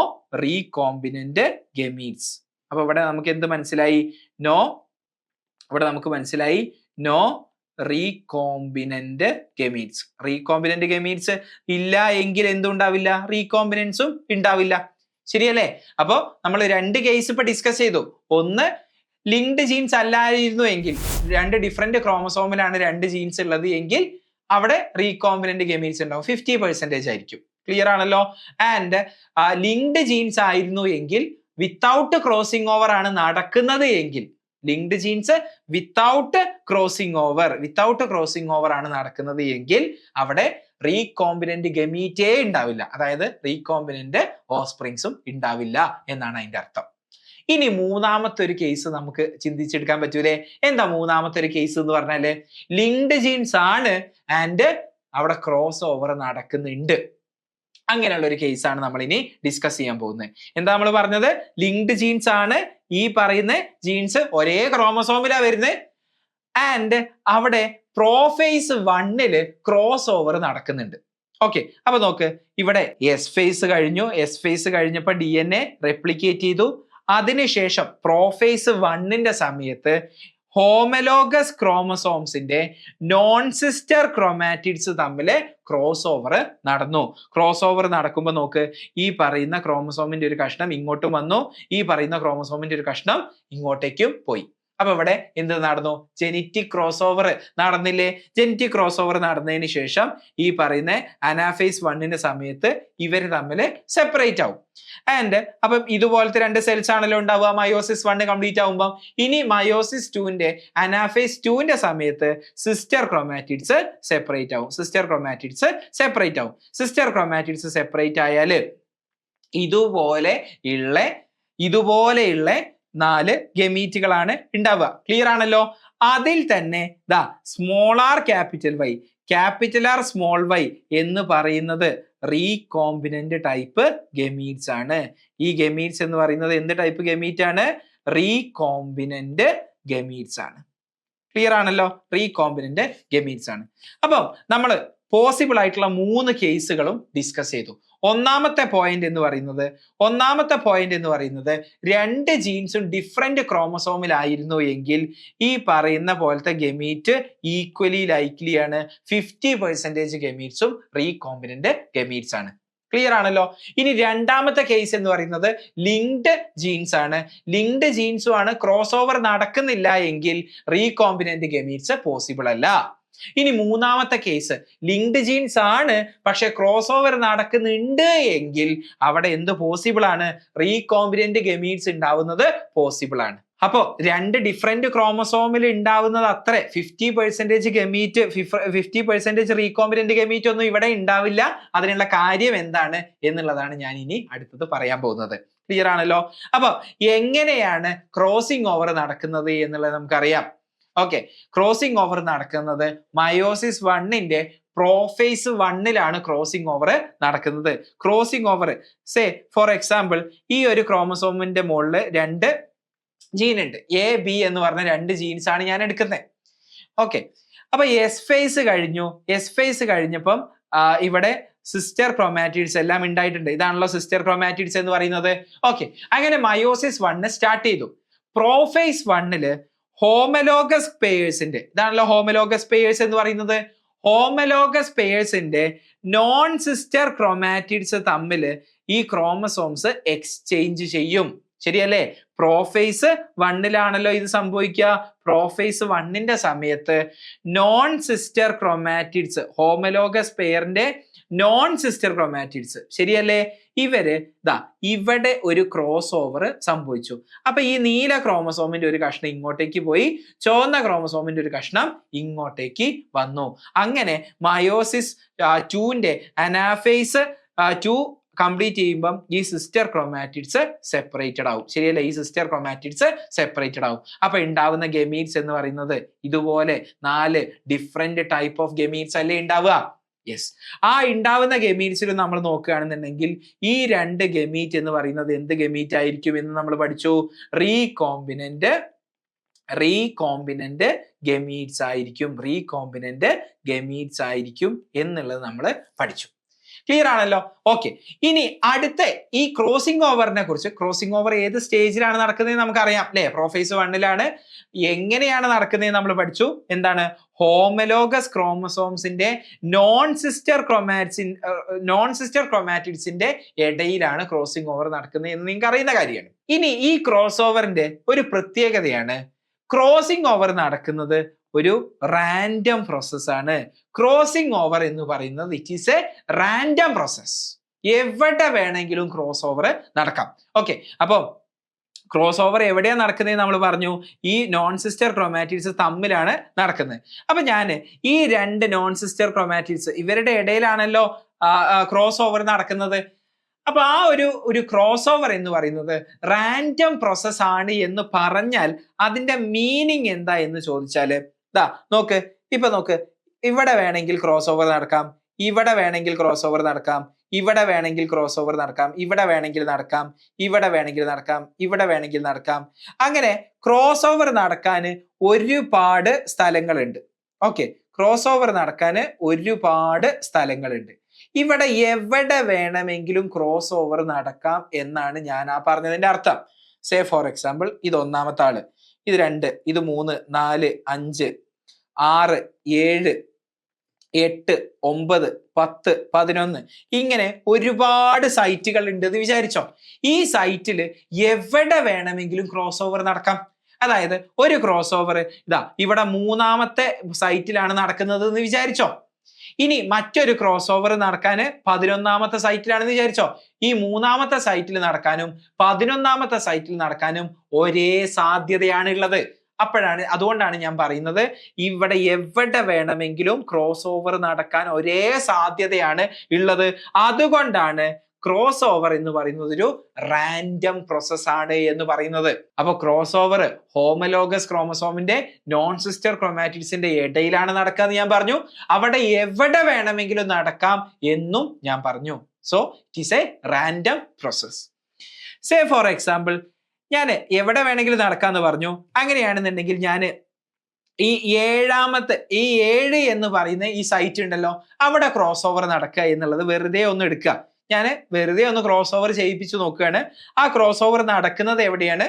റീകോമ്പിനന്റ് ഗമീറ്റ്സ്. അപ്പൊ ഇവിടെ നമുക്ക് എന്ത് മനസ്സിലായി? ഇവിടെ നമുക്ക് മനസ്സിലായി no recombinant gametes. Recombinant gametes ഇല്ല എങ്കിൽ എന്തുണ്ടാവില്ല? റീകോമ്പിനൻസും ഉണ്ടാവില്ല. ശരിയല്ലേ? അപ്പോ നമ്മൾ രണ്ട് കേസ് ഇപ്പൊ ഡിസ്കസ് ചെയ്തു. ഒന്ന്, ലിങ്ക്ഡ് ജീൻസ് അല്ലായിരുന്നു എങ്കിൽ, രണ്ട് ഡിഫറെന്റ് ക്രോമസോമിലാണ് രണ്ട് ജീൻസ് ഉള്ളത് എങ്കിൽ അവിടെ റീകോമ്പിനന്റ് ഗമീറ്റ്സ് ഉണ്ടാവും, 50% ആയിരിക്കും. ക്ലിയർ ആണല്ലോ? ആൻഡ് ലിങ്ക്ഡ് ജീൻസ് ആയിരുന്നു എങ്കിൽ വിത്തൗട്ട് ക്രോസിംഗ് ഓവർ ആണ് നടക്കുന്നത് എങ്കിൽ, linked jeans without crossing over ആണ് നടക്കുന്നത് എങ്കിൽ അവിടെ റീകോമ്പിനന്റ് ഗമീറ്റേ ഉണ്ടാവില്ല. അതായത് റീകോമ്പിനന്റ് ഓഫ്സ്പ്രിങ്സും ഉണ്ടാവില്ല എന്നാണ് അതിന്റെ അർത്ഥം. ഇനി മൂന്നാമത്തെ ഒരു കേസ് നമുക്ക് ചിന്തിച്ചെടുക്കാൻ പറ്റൂലേ? എന്താ മൂന്നാമത്തെ ഒരു കേസ് എന്ന് പറഞ്ഞാല്? ലിങ്ക്ഡ് ജീൻസ് ആണ് ആൻഡ് അവിടെ ക്രോസ് ഓവർ നടക്കുന്നുണ്ട്. അങ്ങനെയുള്ള ഒരു കേസാണ് നമ്മൾ ഇനി ഡിസ്കസ് ചെയ്യാൻ പോകുന്നത്. എന്താ നമ്മൾ പറഞ്ഞത്? ലിങ്ക്ഡ് ജീൻസ് ആണ്, ഈ പറയുന്ന ജീൻസ് ഒരേ ക്രോമസോമിലാ വരുന്നത് ആൻഡ് അവിടെ പ്രോഫേസ് 1 ക്രോസ് ഓവർ നടക്കുന്നുണ്ട്. ഓക്കെ, അപ്പൊ നോക്ക്, ഇവിടെ എസ് ഫേസ് കഴിഞ്ഞു. എസ് ഫേസ് കഴിഞ്ഞപ്പോൾ DNA റെപ്ലിക്കേറ്റ് ചെയ്തു. അതിനുശേഷം പ്രോഫേസ് 1 സമയത്ത് ഹോമലോഗസ് ക്രോമസോംസിന്റെ നോൺ സിസ്റ്റർ ക്രോമാറ്റിഡ്സ് തമ്മിൽ ക്രോസ് ഓവർ നടന്നു. ക്രോസ് ഓവർ നടക്കുമ്പോൾ നോക്ക്, ഈ പറയുന്ന ക്രോമസോമിന്റെ ഒരു കഷ്ണം ഇങ്ങോട്ടും വന്നു, ഈ പറയുന്ന ക്രോമസോമിന്റെ ഒരു കഷ്ണം ഇങ്ങോട്ടേക്കും പോയി. അപ്പൊ ഇവിടെ എന്ത് നടന്നു? ജെനറ്റിക് ക്രോസ് ഓവർ നടന്നില്ലേ? ജെനറ്റിക് ക്രോസ് ഓവർ നടന്നതിന് ശേഷം ഈ പറയുന്ന അനാഫേസ് 1 സമയത്ത് ഇവർ തമ്മിൽ സെപ്പറേറ്റ് ആവും. ആൻഡ് അപ്പം ഇതുപോലത്തെ രണ്ട് സെൽസ് ആണല്ലോ ഉണ്ടാവുക മയോസിസ് 1 കംപ്ലീറ്റ് ആവുമ്പോൾ. ഇനി മയോസിസ് 2ന്റെ അനാഫേസ് 2ന്റെ സമയത്ത് സിസ്റ്റർ ക്രോമാറ്റിഡ്സ് സെപ്പറേറ്റ് ആവും. സിസ്റ്റർ ക്രോമാറ്റിഡ്സ് സെപ്പറേറ്റ് ആയാല് ഇതുപോലെയുള്ള 4 ഗമീറ്റുകളാണ് ഉണ്ടാവുക. ക്ലിയർ ആണല്ലോ? അതിൽ തന്നെ ദാ small R capital y, capital R small Y എന്ന് പറയുന്നത് റീകോമ്പിനന്റ് ടൈപ്പ് ഗമീറ്റ്സ് ആണ്. ഈ ഗമീറ്റ്സ് എന്ന് പറയുന്നത് എന്ത് ടൈപ്പ് ഗമീറ്റ് ആണ്? റീകോമ്പിനന്റ് ഗമീറ്റ്സ് ആണ്. ക്ലിയർ ആണല്ലോ? റീകോമ്പിനന്റ് ഗമീറ്റ്സ് ആണ്. അപ്പം നമ്മൾ പോസിബിൾ ആയിട്ടുള്ള 3 കേസുകളും ഡിസ്കസ് ചെയ്തു. ഒന്നാമത്തെ പോയിന്റ് എന്ന് പറയുന്നത് രണ്ട് ജീൻസും ഡിഫറെന്റ് ക്രോമസോമിലായിരുന്നു എങ്കിൽ ഈ പറയുന്ന പോലത്തെ ഗമീറ്റ് ഈക്വലി ലൈക്ലി ആണ്. 50% ഗമീറ്റ്സും റീകോമ്പിനന്റ് ഗമീറ്റ്സ് ആണ്. ക്ലിയർ ആണല്ലോ? ഇനി രണ്ടാമത്തെ കേസ് എന്ന് പറയുന്നത് ലിങ്ക്ഡ് ജീൻസ് ആണ്. ലിങ്ക്ഡ് ജീൻസും ആണ്, ക്രോസ് ഓവർ നടക്കുന്നില്ല എങ്കിൽ റീകോമ്പിനന്റ് ഗമീറ്റ്സ് പോസിബിൾ അല്ല. ഇനി മൂന്നാമത്തെ കേസ് ലിങ്ക്ഡ് ജീൻസ് ആണ് പക്ഷെ ക്രോസ് ഓവർ നടക്കുന്നുണ്ട് എങ്കിൽ അവിടെ എന്ത് പോസിബിൾ ആണ്? റീകോമ്പിനന്റ് ഗമീറ്റ്സ് ഉണ്ടാവുന്നത് പോസിബിൾ ആണ്. അപ്പോ രണ്ട് ഡിഫറെന്റ് ക്രോമസോമിൽ ഉണ്ടാവുന്നത് അത്ര 50% ഗമീറ്റ് 50% റീകോമ്പിനന്റ് ഗമീറ്റ് ഒന്നും ഇവിടെ ഉണ്ടാവില്ല. അതിനുള്ള കാര്യം എന്താണ് എന്നുള്ളതാണ് ഞാൻ ഇനി അടുത്തത് പറയാൻ പോകുന്നത്. ക്ലിയർ ആണല്ലോ? അപ്പൊ എങ്ങനെയാണ് ക്രോസിംഗ് ഓവർ നടക്കുന്നത് എന്നുള്ളത് നമുക്കറിയാം. ഓക്കെ, ക്രോസിംഗ് ഓവർ നടക്കുന്നത് മയോസിസ് 1ന്റെ പ്രോഫേസ് 1ലാണ് ക്രോസിംഗ് ഓവർ നടക്കുന്നത്. Crossing over say for example ഈ ഒരു ക്രോമസോമിന്റെ മുകളിൽ 2 ജീൻ ഉണ്ട്, AB എന്ന് പറഞ്ഞ 2 ജീൻസ് ആണ് ഞാൻ എടുക്കുന്നത്. ഓക്കെ, അപ്പൊ എസ് ഫേസ് കഴിഞ്ഞപ്പം ഇവിടെ സിസ്റ്റർ ക്രോമാറ്റിഡ്സ് എല്ലാം ഉണ്ടായിട്ടുണ്ട്. ഇതാണല്ലോ സിസ്റ്റർ ക്രോമാറ്റിഡ്സ് എന്ന് പറയുന്നത്. ഓക്കെ, അങ്ങനെ മയോസിസ് 1 സ്റ്റാർട്ട് ചെയ്തു. പ്രോഫേസ് 1 ഹോമലോഗസ് പെയേഴ്സിന്റെ, ഇതാണല്ലോ ഹോമലോഗസ് പെയേഴ്സ് എന്ന് പറയുന്നത്. ഹോമലോഗസ് പെയേഴ്സിന്റെ നോൺ സിസ്റ്റർ ക്രോമാറ്റിഡ്സ് തമ്മിൽ ഈ ക്രോമസോംസ് എക്സ്ചേഞ്ച് ചെയ്യും. ശരിയല്ലേ? പ്രോഫേസ് 1ലാണല്ലോ ഇത് സംഭവിക്കുക. പ്രോഫേസ് 1ന്റെ സമയത്ത് നോൺ സിസ്റ്റർ ക്രോമാറ്റിഡ്സ്, ഹോമലോഗസ് പെയറിന്റെ നോൺ സിസ്റ്റർ ക്രോമാറ്റിഡ്സ്, ശരിയല്ലേ, ഇവിടെ ഒരു ക്രോസ് ഓവർ സംഭവിച്ചു. അപ്പൊ ഈ നീല ക്രോമസോമിന്റെ ഒരു കഷ്ണം ഇങ്ങോട്ടേക്ക് പോയി, ചുവന്ന ക്രോമസോമിന്റെ ഒരു കഷ്ണം ഇങ്ങോട്ടേക്ക് വന്നു. അങ്ങനെ മയോസിസ് 2ന്റെ അനാഫേസ് 2 കംപ്ലീറ്റ് ചെയ്യുമ്പം ഈ സിസ്റ്റർ ക്രോമാറ്റിഡ്സ് സെപ്പറേറ്റഡ് ആവും. ശരിയല്ലേ? ഈ സിസ്റ്റർ ക്രോമാറ്റിഡ്സ് സെപ്പറേറ്റഡ് ആവും. അപ്പൊ ഉണ്ടാവുന്ന ഗമീറ്റ്സ് എന്ന് പറയുന്നത് ഇതുപോലെ 4 ഡിഫറെന്റ് ടൈപ്പ് ഓഫ് ഗമീറ്റ്സ് അല്ലേ ഉണ്ടാവുക? യെസ്. ആ ഉണ്ടാവുന്ന ഗമീറ്റ്സിൽ നമ്മൾ നോക്കുകയാണെന്നുണ്ടെങ്കിൽ ഈ 2 ഗമീറ്റ് എന്ന് പറയുന്നത് എന്ത് ഗമീറ്റ് ആയിരിക്കും എന്ന് നമ്മൾ പഠിച്ചു? റീകോമ്പിനന്റ് ഗമീറ്റ്സ് ആയിരിക്കും. എന്നുള്ളത് നമ്മൾ പഠിച്ചു. ക്ലിയർ ആണല്ലോ? ഓക്കെ, ഇനി അടുത്ത ഈ ക്രോസിംഗ് ഓവറിനെ കുറിച്ച്, ക്രോസിംഗ് ഓവർ ഏത് സ്റ്റേജിലാണ് നടക്കുന്നത് നമുക്കറിയാം അല്ലെ? പ്രോഫേസ് 1 എങ്ങനെയാണ് നടക്കുന്നത് നമ്മൾ പഠിച്ചു. എന്താണ്? ഹോമലോഗസ് ക്രോമസോംസിന്റെ നോൺ സിസ്റ്റർ ക്രോമാറ്റിഡ്സിന്റെ ഇടയിലാണ് ക്രോസിംഗ് ഓവർ നടക്കുന്നത് എന്ന് നിങ്ങൾക്ക് അറിയുന്ന കാര്യമാണ്. ഇനി ഈ ക്രോസ് ഓവറിന്റെ ഒരു പ്രത്യേകതയാണ്, ക്രോസിംഗ് ഓവർ നടക്കുന്നത് ഒരു റാൻഡം പ്രോസസ് ആണ്. ക്രോസിംഗ് ഓവർ എന്ന് പറയുന്നത് it is A random process. എവിടെ വേണമെങ്കിലും ക്രോസ് ഓവർ നടക്കാം. ഓക്കെ, അപ്പൊ ക്രോസ് ഓവർ എവിടെയാണ് നടക്കുന്നത് നമ്മൾ പറഞ്ഞു, ഈ നോൺ സിസ്റ്റർ ക്രോമാറ്റിഡ്സ് തമ്മിലാണ് നടക്കുന്നത്. അപ്പൊ ഞാൻ ഈ രണ്ട് നോൺ സിസ്റ്റർ ക്രോമാറ്റിഡ്സ് ഇവരുടെ ഇടയിലാണല്ലോ ക്രോസ് ഓവർ നടക്കുന്നത്. അപ്പൊ ആ ഒരു ക്രോസ് ഓവർ എന്ന് പറയുന്നത് റാൻഡം പ്രോസസ് ആണ് എന്ന് പറഞ്ഞാൽ അതിന്റെ മീനിങ് എന്താ എന്ന് ചോദിച്ചാല്, നോക്ക്, നോക്ക്, ഇവിടെ വേണമെങ്കിൽ ക്രോസ് ഓവർ നടക്കാം, ഇവിടെ വേണമെങ്കിൽ ക്രോസ് ഓവർ നടക്കാം, ഇവിടെ വേണമെങ്കിൽ ക്രോസ് ഓവർ നടക്കാം, ഇവിടെ വേണമെങ്കിൽ നടക്കാം, ഇവിടെ വേണമെങ്കിൽ നടക്കാം, ഇവിടെ വേണമെങ്കിൽ നടക്കാം. അങ്ങനെ ക്രോസ് ഓവർ നടക്കാൻ ഒരുപാട് സ്ഥലങ്ങളുണ്ട്. ഓക്കെ, ക്രോസ് ഓവർ നടക്കാൻ ഒരുപാട് സ്ഥലങ്ങളുണ്ട്. ഇവിടെ എവിടെ വേണമെങ്കിലും ക്രോസ് ഓവർ നടക്കാം എന്നാണ് ഞാൻ പറഞ്ഞതിന്റെ അർത്ഥം. സേ ഫോർ എക്സാമ്പിൾ, ഇത് ഒന്നാമത്തെ ആള്, ഇത് 2, ഇത് 3, 4, 5, 6, 7, 8, 9, 10, 11 ഇങ്ങനെ ഒരുപാട് സൈറ്റുകൾ ഉണ്ട് എന്ന് വിചാരിച്ചോ. ഈ സൈറ്റിൽ എവിടെ വേണമെങ്കിലും ക്രോസ് ഓവർ നടക്കാം. അതായത് ഒരു ക്രോസ് ഓവർ ഇവിടെ 3ാമത്തെ സൈറ്റിലാണ് നടക്കുന്നത് എന്ന് വിചാരിച്ചോ. ഇനി മറ്റൊരു ക്രോസ് ഓവർ നടക്കാൻ 11ാമത്തെ സൈറ്റിലാണെന്ന് വിചാരിച്ചോ. ഈ 3ാമത്തെ സൈറ്റിൽ നടക്കാനും 11ാമത്തെ സൈറ്റിൽ നടക്കാനും ഒരേ സാധ്യതയാണ് ഉള്ളത്. അതുകൊണ്ടാണ് ഞാൻ പറയുന്നത് ഇവിടെ എവിടെ വേണമെങ്കിലും ക്രോസ് ഓവർ നടക്കാൻ ഒരേ സാധ്യതയാണ് ഉള്ളത്. അതുകൊണ്ടാണ് ക്രോസ് ഓവർ എന്ന് പറയുന്നത് ഒരു റാൻഡം പ്രോസസ് ആണ് എന്ന് പറയുന്നത്. അപ്പൊ ക്രോസ് ഓവർ ഹോമലോഗസ് ക്രോമസോമിന്റെ നോൺ സിസ്റ്റർ ക്രോമാറ്റിഡ്സിന്റെ ഇടയിലാണ് നടക്കുക എന്ന് ഞാൻ പറഞ്ഞു. അവിടെ എവിടെ വേണമെങ്കിലും നടക്കാം എന്നും ഞാൻ പറഞ്ഞു. So it is A random process. Say for example, ഞാൻ എവിടെ വേണമെങ്കിലും നടക്കാന്ന് പറഞ്ഞു. അങ്ങനെയാണെന്നുണ്ടെങ്കിൽ ഞാൻ ഈ 7 എന്ന് പറയുന്ന ഈ സൈറ്റ് ഉണ്ടല്ലോ, അവിടെ ക്രോസ് ഓവർ നടക്കുക എന്നുള്ളത് വെറുതെ ഒന്ന് എടുക്കുക. ഞാൻ വെറുതെ ഒന്ന് ക്രോസ് ഓവർ ചെയ്യിപ്പിച്ചു നോക്കുകയാണ്. ആ ക്രോസ് ഓവർ നടക്കുന്നത് എവിടെയാണ്?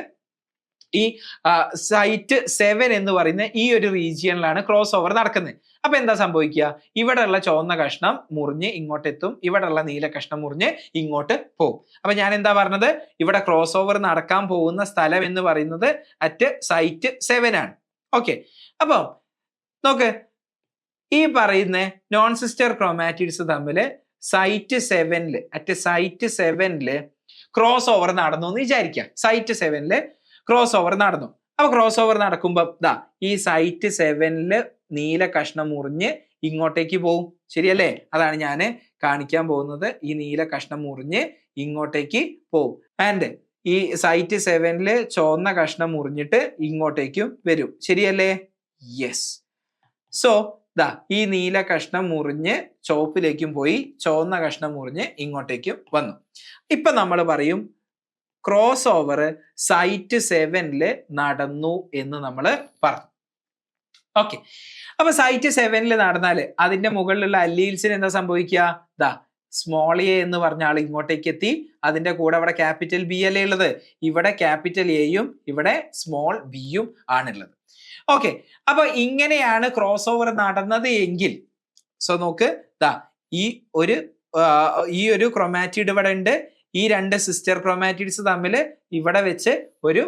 ഈ സൈറ്റ് 7 എന്ന് പറയുന്ന ഈ ഒരു റീജിയനിലാണ് ക്രോസ് ഓവർ നടക്കുന്നത്. അപ്പൊ എന്താ സംഭവിക്കുക? ഇവിടെ ഉള്ള ചുവന്ന കഷ്ണം മുറിഞ്ഞ് ഇങ്ങോട്ട് എത്തും, ഇവിടെ ഉള്ള നീല കഷ്ണം മുറിഞ്ഞ് ഇങ്ങോട്ട് പോകും. അപ്പൊ ഞാൻ എന്താ പറഞ്ഞത്? ഇവിടെ ക്രോസ് ഓവർ നടക്കാൻ പോകുന്ന സ്ഥലം എന്ന് പറയുന്നത് അറ്റ് സൈറ്റ് 7 ആണ്. ഓക്കെ, അപ്പൊ നോക്ക്, ഈ പറയുന്ന നോൺ സിസ്റ്റർ ക്രോമാറ്റിഡ്സ് തമ്മിൽ സൈറ്റ് 7 ക്രോസ് ഓവർ നടന്നു എന്ന് വിചാരിക്കാം. സൈറ്റ് 7 ക്രോസ് ഓവർ നടന്നു. അപ്പൊ ക്രോസ് ഓവർ നടക്കുമ്പോ ഈ സൈറ്റ് 7 നീല കഷ്ണം മുറിഞ്ഞ് ഇങ്ങോട്ടേക്ക് പോകും. ശരിയല്ലേ? അതാണ് ഞാൻ കാണിക്കാൻ പോകുന്നത്. ഈ നീല കഷ്ണം മുറിഞ്ഞ് ഇങ്ങോട്ടേക്ക് പോകും. ആൻഡ് ഈ സൈറ്റ് 7 ചുവന്ന കഷ്ണം മുറിഞ്ഞിട്ട് ഇങ്ങോട്ടേക്കും വരും. ശരിയല്ലേ? യെസ്. സോ ഈ നീല കഷ്ണം മുറിഞ്ഞ് ചുവപ്പിലേക്കും പോയി, ചുവന്ന കഷ്ണം മുറിഞ്ഞ് ഇങ്ങോട്ടേക്കും വന്നു. ഇപ്പൊ നമ്മൾ പറയും ക്രോസ് ഓവർ സൈറ്റ് 7 നടന്നു എന്ന് നമ്മൾ പറഞ്ഞു. ഓക്കെ, അപ്പൊ സൈറ്റ് 7 നടന്നാല് അതിന്റെ മുകളിലുള്ള അല്ലീൽസിന് എന്താ സംഭവിക്കുക? സ്മോൾ എ എന്ന് പറഞ്ഞ ആൾ ഇങ്ങോട്ടേക്ക് എത്തി. അതിന്റെ കൂടെ അവിടെ ക്യാപിറ്റൽ ബി അല്ലേ ഉള്ളത്? ഇവിടെ ക്യാപിറ്റൽ എയും ഇവിടെ സ്മോൾ ബിയും ആണുള്ളത്. ഓക്കെ, അപ്പൊ ഇങ്ങനെയാണ് ക്രോസ് ഓവർ നടന്നത് എങ്കിൽ, സോ നോക്ക്, ഈ ഒരു ക്രോമാറ്റിഡ് ഇവിടെ ഉണ്ട്. ഈ 2 സിസ്റ്റർ ക്രോമാറ്റിഡ്സ് തമ്മിൽ ഇവിടെ വെച്ച് ഒരു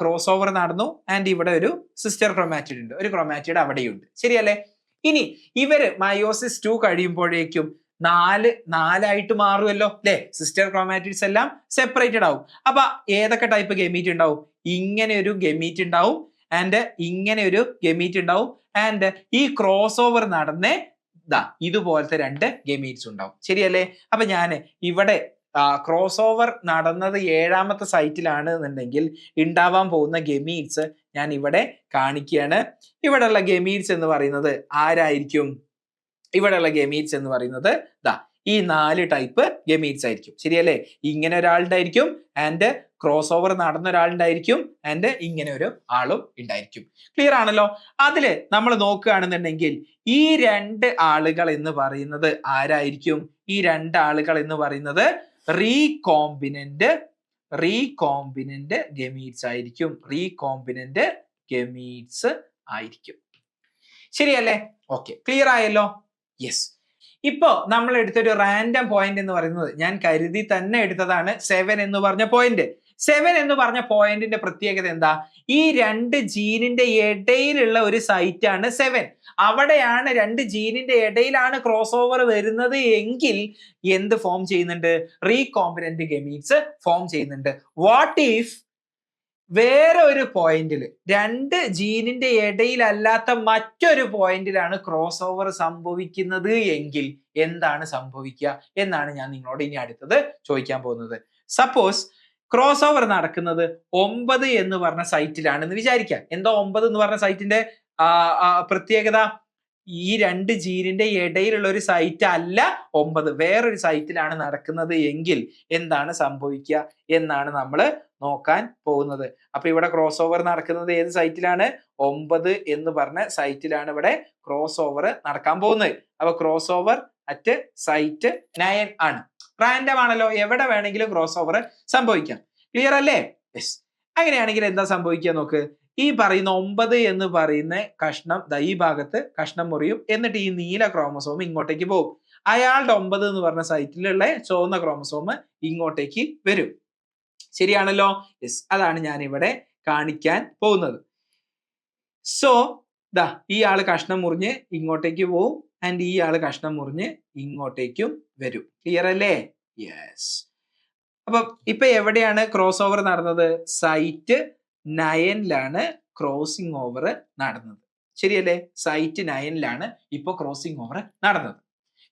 ക്രോസ് ഓവർ നടന്നു. ആൻഡ് ഇവിടെ ഒരു സിസ്റ്റർ ക്രോമാറ്റിഡ് ഉണ്ട്, ഒരു ക്രോമാറ്റിഡ് അവിടെയുണ്ട്. ശരിയല്ലേ? ഇനി ഇവര് മയോസിസ് 2 കഴിയുമ്പോഴേക്കും 4 മാറുമല്ലോ അല്ലെ? സിസ്റ്റർ ക്രോമാറ്റിഡ്സ് എല്ലാം സെപ്പറേറ്റഡ് ആവും. അപ്പൊ ഏതൊക്കെ ടൈപ്പ് ഗമീറ്റ് ഉണ്ടാവും? ഇങ്ങനെ ഒരു ഗമീറ്റ് ഉണ്ടാവും, ആൻഡ് ഇങ്ങനെ ഒരു ഗമീറ്റ് ഉണ്ടാവും, ആൻഡ് ഈ ക്രോസ് ഓവർ നടന്നേ ഇതുപോലത്തെ 2 ഗമീറ്റ്സ് ഉണ്ടാവും. ശരിയല്ലേ? അപ്പൊ ഞാൻ ഇവിടെ ക്രോസ് ഓവർ നടന്നത് 7ാമത്തെ സൈറ്റിലാണ് എന്നുണ്ടെങ്കിൽ ഉണ്ടാവാൻ പോകുന്ന ഗമീറ്റ്സ് ഞാൻ ഇവിടെ കാണിക്കുകയാണ്. ഇവിടെയുള്ള ഗമീറ്റ്സ് എന്ന് പറയുന്നത് ആരായിരിക്കും? ഇവിടെയുള്ള ഗമീറ്റ്സ് എന്ന് പറയുന്നത് ഈ 4 ടൈപ്പ് ഗമീറ്റ്സ് ആയിരിക്കും. ശരിയല്ലേ? ഇങ്ങനെ ഒരാളുടെ ആയിരിക്കും, ആൻഡ് ക്രോസ് ഓവർ നടന്ന ഒരാളുണ്ടായിരിക്കും ആൻഡ് ഇങ്ങനെ ഒരു ആളും ഉണ്ടായിരിക്കും. ക്ലിയർ ആണല്ലോ? അതില് നമ്മൾ നോക്കുകയാണെന്നുണ്ടെങ്കിൽ ഈ രണ്ട് ആളുകൾ എന്ന് പറയുന്നത് ആരായിരിക്കും? ഈ രണ്ട് ആളുകൾ എന്ന് പറയുന്നത് റീകോമ്പിനന്റ് ഗമീറ്റ്സ് ആയിരിക്കും. റീകോമ്പിനന്റ് ഗമീറ്റ്സ് ആയിരിക്കും. ശരിയല്ലേ? ഓക്കെ, ക്ലിയർ ആയല്ലോ? യെസ്. ഇപ്പോ നമ്മൾ എടുത്തൊരു റാൻഡം പോയിന്റ് എന്ന് പറയുന്നത് ഞാൻ കരുതി തന്നെ എടുത്തതാണ് 7 എന്ന് പറഞ്ഞ പോയിന്റ്. 7 എന്ന് പറഞ്ഞ പോയിന്റിന്റെ പ്രത്യേകത എന്താ? ഈ രണ്ട് ജീനിന്റെ ഇടയിലുള്ള ഒരു സൈറ്റ് ആണ് 7. അവിടെയാണ് രണ്ട് ജീനിന്റെ ഇടയിലാണ് ക്രോസ് ഓവർ വരുന്നത് എങ്കിൽ എന്ത് ഫോം ചെയ്യുന്നുണ്ട്? റീകോമ്പിനന്റ് ഗമീറ്റ്സ് ഫോം ചെയ്യുന്നുണ്ട്. വാട്ട് ഇഫ് വേറെ ഒരു പോയിന്റിൽ രണ്ട് ജീനിന്റെ ഇടയിലല്ലാത്ത മറ്റൊരു പോയിന്റിലാണ് ക്രോസ് ഓവർ സംഭവിക്കുന്നത് എങ്കിൽ എന്താണ് സംഭവിക്കുക എന്നാണ് ഞാൻ നിങ്ങളോട് ഇനി അടുത്തത് ചോദിക്കാൻ പോകുന്നത്. സപ്പോസ് ക്രോസ് ഓവർ നടക്കുന്നത് 9 എന്ന് പറഞ്ഞ സൈറ്റിലാണെന്ന് വിചാരിക്കാം. എന്താ 9 എന്ന് പറഞ്ഞ സൈറ്റിന്റെ പ്രത്യേകത? ഈ രണ്ട് ജീനിന്റെ ഇടയിലുള്ള ഒരു സൈറ്റ് അല്ല 9, വേറൊരു സൈറ്റിലാണ് നടക്കുന്നത് എങ്കിൽ എന്താണ് സംഭവിക്കുക എന്നാണ് നമ്മൾ നോക്കാൻ പോകുന്നത്. അപ്പൊ ഇവിടെ ക്രോസ് ഓവർ നടക്കുന്നത് ഏത് സൈറ്റിലാണ്? 9 എന്ന് പറഞ്ഞ സൈറ്റിലാണ് ഇവിടെ ക്രോസ് ഓവർ നടക്കാൻ പോകുന്നത്. അപ്പൊ ക്രോസ് ഓവർ അറ്റ് സൈറ്റ് 9 ആണ്. റാൻഡം ആണല്ലോ, എവിടെ വേണമെങ്കിലും ക്രോസ് ഓവർ സംഭവിക്കാം. ക്ലിയർ അല്ലേ? യെസ്. അങ്ങനെയാണെങ്കിൽ എന്താ സംഭവിക്കുക നോക്ക്. ഈ പറയുന്ന 9 എന്ന് പറയുന്ന കഷ്ണം ഈ ഭാഗത്ത് കഷ്ണം മുറിയും, എന്നിട്ട് ഈ നീല ക്രോമസോം ഇങ്ങോട്ടേക്ക് പോകും. അയാളുടെ 9 എന്ന് പറഞ്ഞ സൈറ്റിലുള്ള ചുവന്ന ക്രോമസോം ഇങ്ങോട്ടേക്ക് വരും. ശരിയാണല്ലോ? യെസ്, അതാണ് ഞാൻ ഇവിടെ കാണിക്കാൻ പോകുന്നത്. സോ ദാ ഈ ആള് കഷ്ണം മുറിഞ്ഞ് ഇങ്ങോട്ടേക്ക് പോവും ആൻഡ് ഈ ആള് കഷ്ണം മുറിഞ്ഞ് ഇങ്ങോട്ടേക്കും വരും. ക്ലിയർ അല്ലേ? യെസ്. അപ്പൊ ഇപ്പൊ എവിടെയാണ് ക്രോസ് ഓവർ നടന്നത്? സൈറ്റ് 9ലാണ് ക്രോസിംഗ് ഓവർ നടന്നത്. ശരിയല്ലേ? സൈറ്റ് 9ലാണ് ഇപ്പൊ ക്രോസിംഗ് ഓവർ നടന്നത്.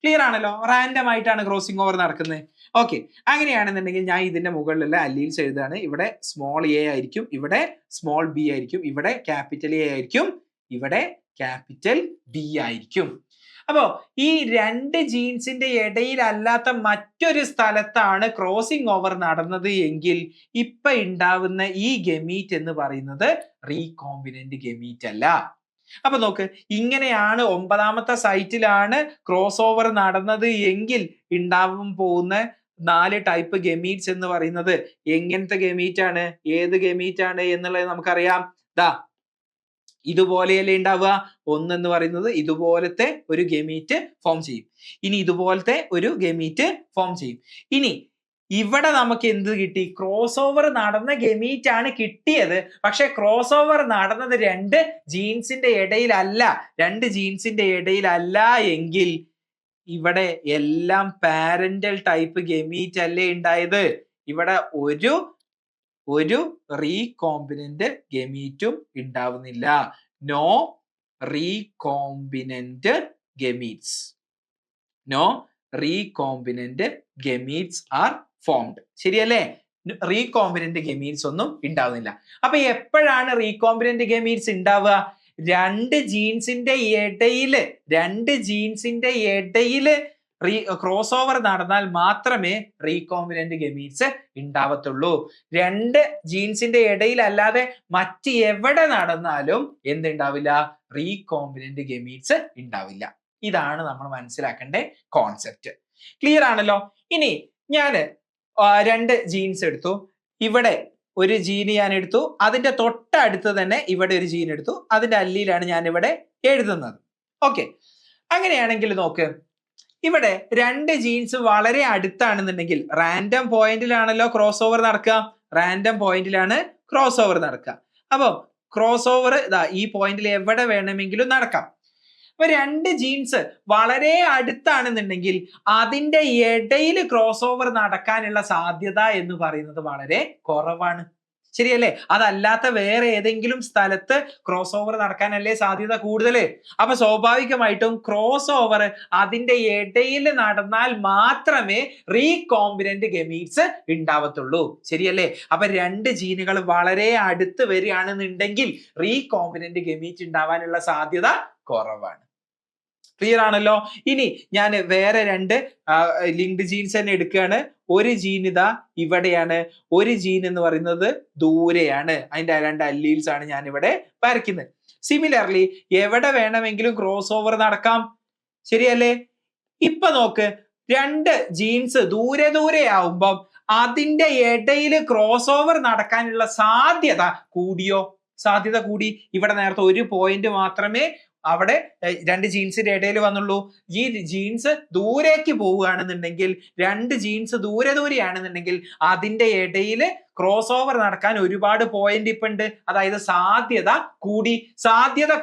ക്ലിയർ ആണല്ലോ? റാൻഡം ആയിട്ടാണ് ക്രോസിംഗ് ഓവർ നടക്കുന്നത്. ഓക്കെ, അങ്ങനെയാണെന്നുണ്ടെങ്കിൽ ഞാൻ ഇതിന്റെ മുകളിലുള്ള അല്ലീൽസ് എഴുതാണ്. ഇവിടെ സ്മോൾ എ ആയിരിക്കും, ഇവിടെ സ്മോൾ ബി ആയിരിക്കും, ഇവിടെ ക്യാപിറ്റൽ എ ആയിരിക്കും, ഇവിടെ ക്യാപിറ്റൽ ബി ആയിരിക്കും. അപ്പോ ഈ രണ്ട് ജീൻസിന്റെ ഇടയിലല്ലാത്ത മറ്റൊരു സ്ഥലത്താണ് ക്രോസിംഗ് ഓവർ നടന്നത് എങ്കിൽ ഇപ്പൊ ഉണ്ടാവുന്ന ഈ ഗമീറ്റ് എന്ന് പറയുന്നത് റീകോമ്പിനന്റ് ഗമീറ്റ് അല്ല. അപ്പൊ നോക്ക്, ഇങ്ങനെയാണ് 9ാമത്തെ സൈറ്റിലാണ് ക്രോസ് ഓവർ നടന്നത് എങ്കിൽ ഉണ്ടാവാൻ പോകുന്ന 4 ടൈപ്പ് ഗമീറ്റ്സ് എന്ന് പറയുന്നത് എങ്ങനത്തെ ഗമീറ്റ് ആണ്, ഏത് ഗമീറ്റ് ആണ് എന്നുള്ളത് നമുക്കറിയാം. ദാ ഇതുപോലെയല്ലേ ഉണ്ടാവുക. 1 എന്ന് പറയുന്നത് ഇതുപോലത്തെ ഒരു ഗമീറ്റ് ഫോം ചെയ്യും, ഇനി ഇതുപോലത്തെ ഒരു ഗമീറ്റ് ഫോം ചെയ്യും. ഇനി ഇവിടെ നമുക്ക് എന്ത് കിട്ടി? ക്രോസ് ഓവർ നടന്ന ഗമീറ്റ് ആണ് കിട്ടിയത്. പക്ഷെ ക്രോസ് ഓവർ നടന്നത് രണ്ട് ജീൻസിന്റെ ഇടയിലല്ല എങ്കിൽ ഇവിടെ എല്ലാം പാരന്റൽ ടൈപ്പ് ഗമീറ്റ് അല്ലേ ഉണ്ടായത്. ഇവിടെ ഒരു റീകോമ്പിനന്റ് ഗമീറ്റും ഉണ്ടാവുന്നില്ല. No recombinant gametes are formed. ശരിയല്ലേ? റീകോമ്പിനന്റ് ഗമീറ്റ്സ് ഒന്നും ഉണ്ടാവുന്നില്ല. അപ്പൊ എപ്പോഴാണ് റീകോമ്പിനന്റ് ഗമീറ്റ്സ് ഉണ്ടാവുക? രണ്ട് ജീൻസിന്റെ ഇടയില് ക്രോസ് ഓവർ നടന്നാൽ മാത്രമേ റീകോമ്പിനന്റ് ഗമീറ്റ്സ് ഉണ്ടാവത്തുള്ളൂ. രണ്ട് ജീൻസിന്റെ ഇടയിൽ അല്ലാതെ മറ്റ് എവിടെ നടന്നാലും എന്തുണ്ടാവില്ല? റീകോമ്പിനന്റ് ഗമീറ്റ്സ് ഉണ്ടാവില്ല. ഇതാണ് നമ്മൾ മനസ്സിലാക്കേണ്ട കോൺസെപ്റ്റ്. ക്ലിയർ ആണല്ലോ? ഇനി ഞാന് 2 ജീൻസ് എടുത്തു. ഇവിടെ ഒരു ജീന് ഞാൻ എടുത്തു, അതിന്റെ തൊട്ടടുത്ത് തന്നെ ഇവിടെ ഒരു ജീൻ എടുത്തു, അതിന്റെ അല്ലിയിലാണ് ഞാൻ ഇവിടെ എഴുതുന്നത്. ഓക്കെ, അങ്ങനെയാണെങ്കിൽ നോക്ക്, ഇവിടെ 2 ജീൻസ് വളരെ അടുത്താണെന്നുണ്ടെങ്കിൽ റാൻഡം പോയിന്റിലാണല്ലോ ക്രോസ് ഓവർ നടക്കുക. അപ്പൊ ക്രോസ് ഓവർ ഈ പോയിന്റിൽ എവിടെ വേണമെങ്കിലും നടക്കാം. അപ്പൊ 2 ജീൻസ് വളരെ അടുത്താണെന്നുണ്ടെങ്കിൽ അതിന്റെ ഇടയിൽ ക്രോസ് ഓവർ നടക്കാനുള്ള സാധ്യത എന്ന് പറയുന്നത് വളരെ കുറവാണ്. ശരിയല്ലേ? അതല്ലാത്ത വേറെ ഏതെങ്കിലും സ്ഥലത്ത് ക്രോസ് ഓവർ നടക്കാനല്ലേ സാധ്യത കൂടുതല്. അപ്പൊ സ്വാഭാവികമായിട്ടും ക്രോസ് ഓവർ അതിന്റെ ഇടയിൽ നടന്നാൽ മാത്രമേ റീകോമ്പിനന്റ് ഗമീറ്റ്സ് ഉണ്ടാവത്തുള്ളൂ. ശരിയല്ലേ? അപ്പൊ 2 ജീനുകൾ വളരെ അടുത്ത് വരികയാണെന്നുണ്ടെങ്കിൽ റീകോമ്പിനന്റ് ഗമീറ്റ് ഉണ്ടാവാനുള്ള സാധ്യത കുറവാണ്. ക്ലിയർ ആണല്ലോ? ഇനി ഞാൻ വേറെ 2 ലിങ്ക്ഡ് ജീൻസ് തന്നെ എടുക്കുകയാണ്. ഒരു ജീൻ ഇതാ ഇവിടെയാണ്, ഒരു ജീൻ എന്ന് പറയുന്നത് ദൂരെയാണ്. അതിന്റെ 2 അല്ലീൽസ് ആണ് ഞാൻ ഇവിടെ വരയ്ക്കുന്നത്. സിമിലർലി എവിടെ വേണമെങ്കിലും ക്രോസ് ഓവർ നടക്കാം, ശരിയല്ലേ? ഇപ്പൊ നോക്ക്, 2 ജീൻസ് ദൂരെ ദൂരെ ആവുമ്പം അതിന്റെ ഇടയിൽ ക്രോസ് ഓവർ നടക്കാനുള്ള സാധ്യത കൂടിയോ? സാധ്യത കൂടി. ഇവിടെ നേരത്തെ ഒരു പോയിന്റ് മാത്രമേ അവിടെ 2 ജീൻസിന്റെ ഇടയിൽ വന്നുള്ളൂ. ഈ ജീൻസ് ദൂരേക്ക് പോവുകയാണെന്നുണ്ടെങ്കിൽ, 2 ജീൻസ് ദൂരെയാണെന്നുണ്ടെങ്കിൽ അതിന്റെ ഇടയിൽ ക്രോസ് ഓവർ നടക്കാൻ ഒരുപാട് പോയിന്റ് ഇപ്പൊ ഉണ്ട്. അതായത് സാധ്യത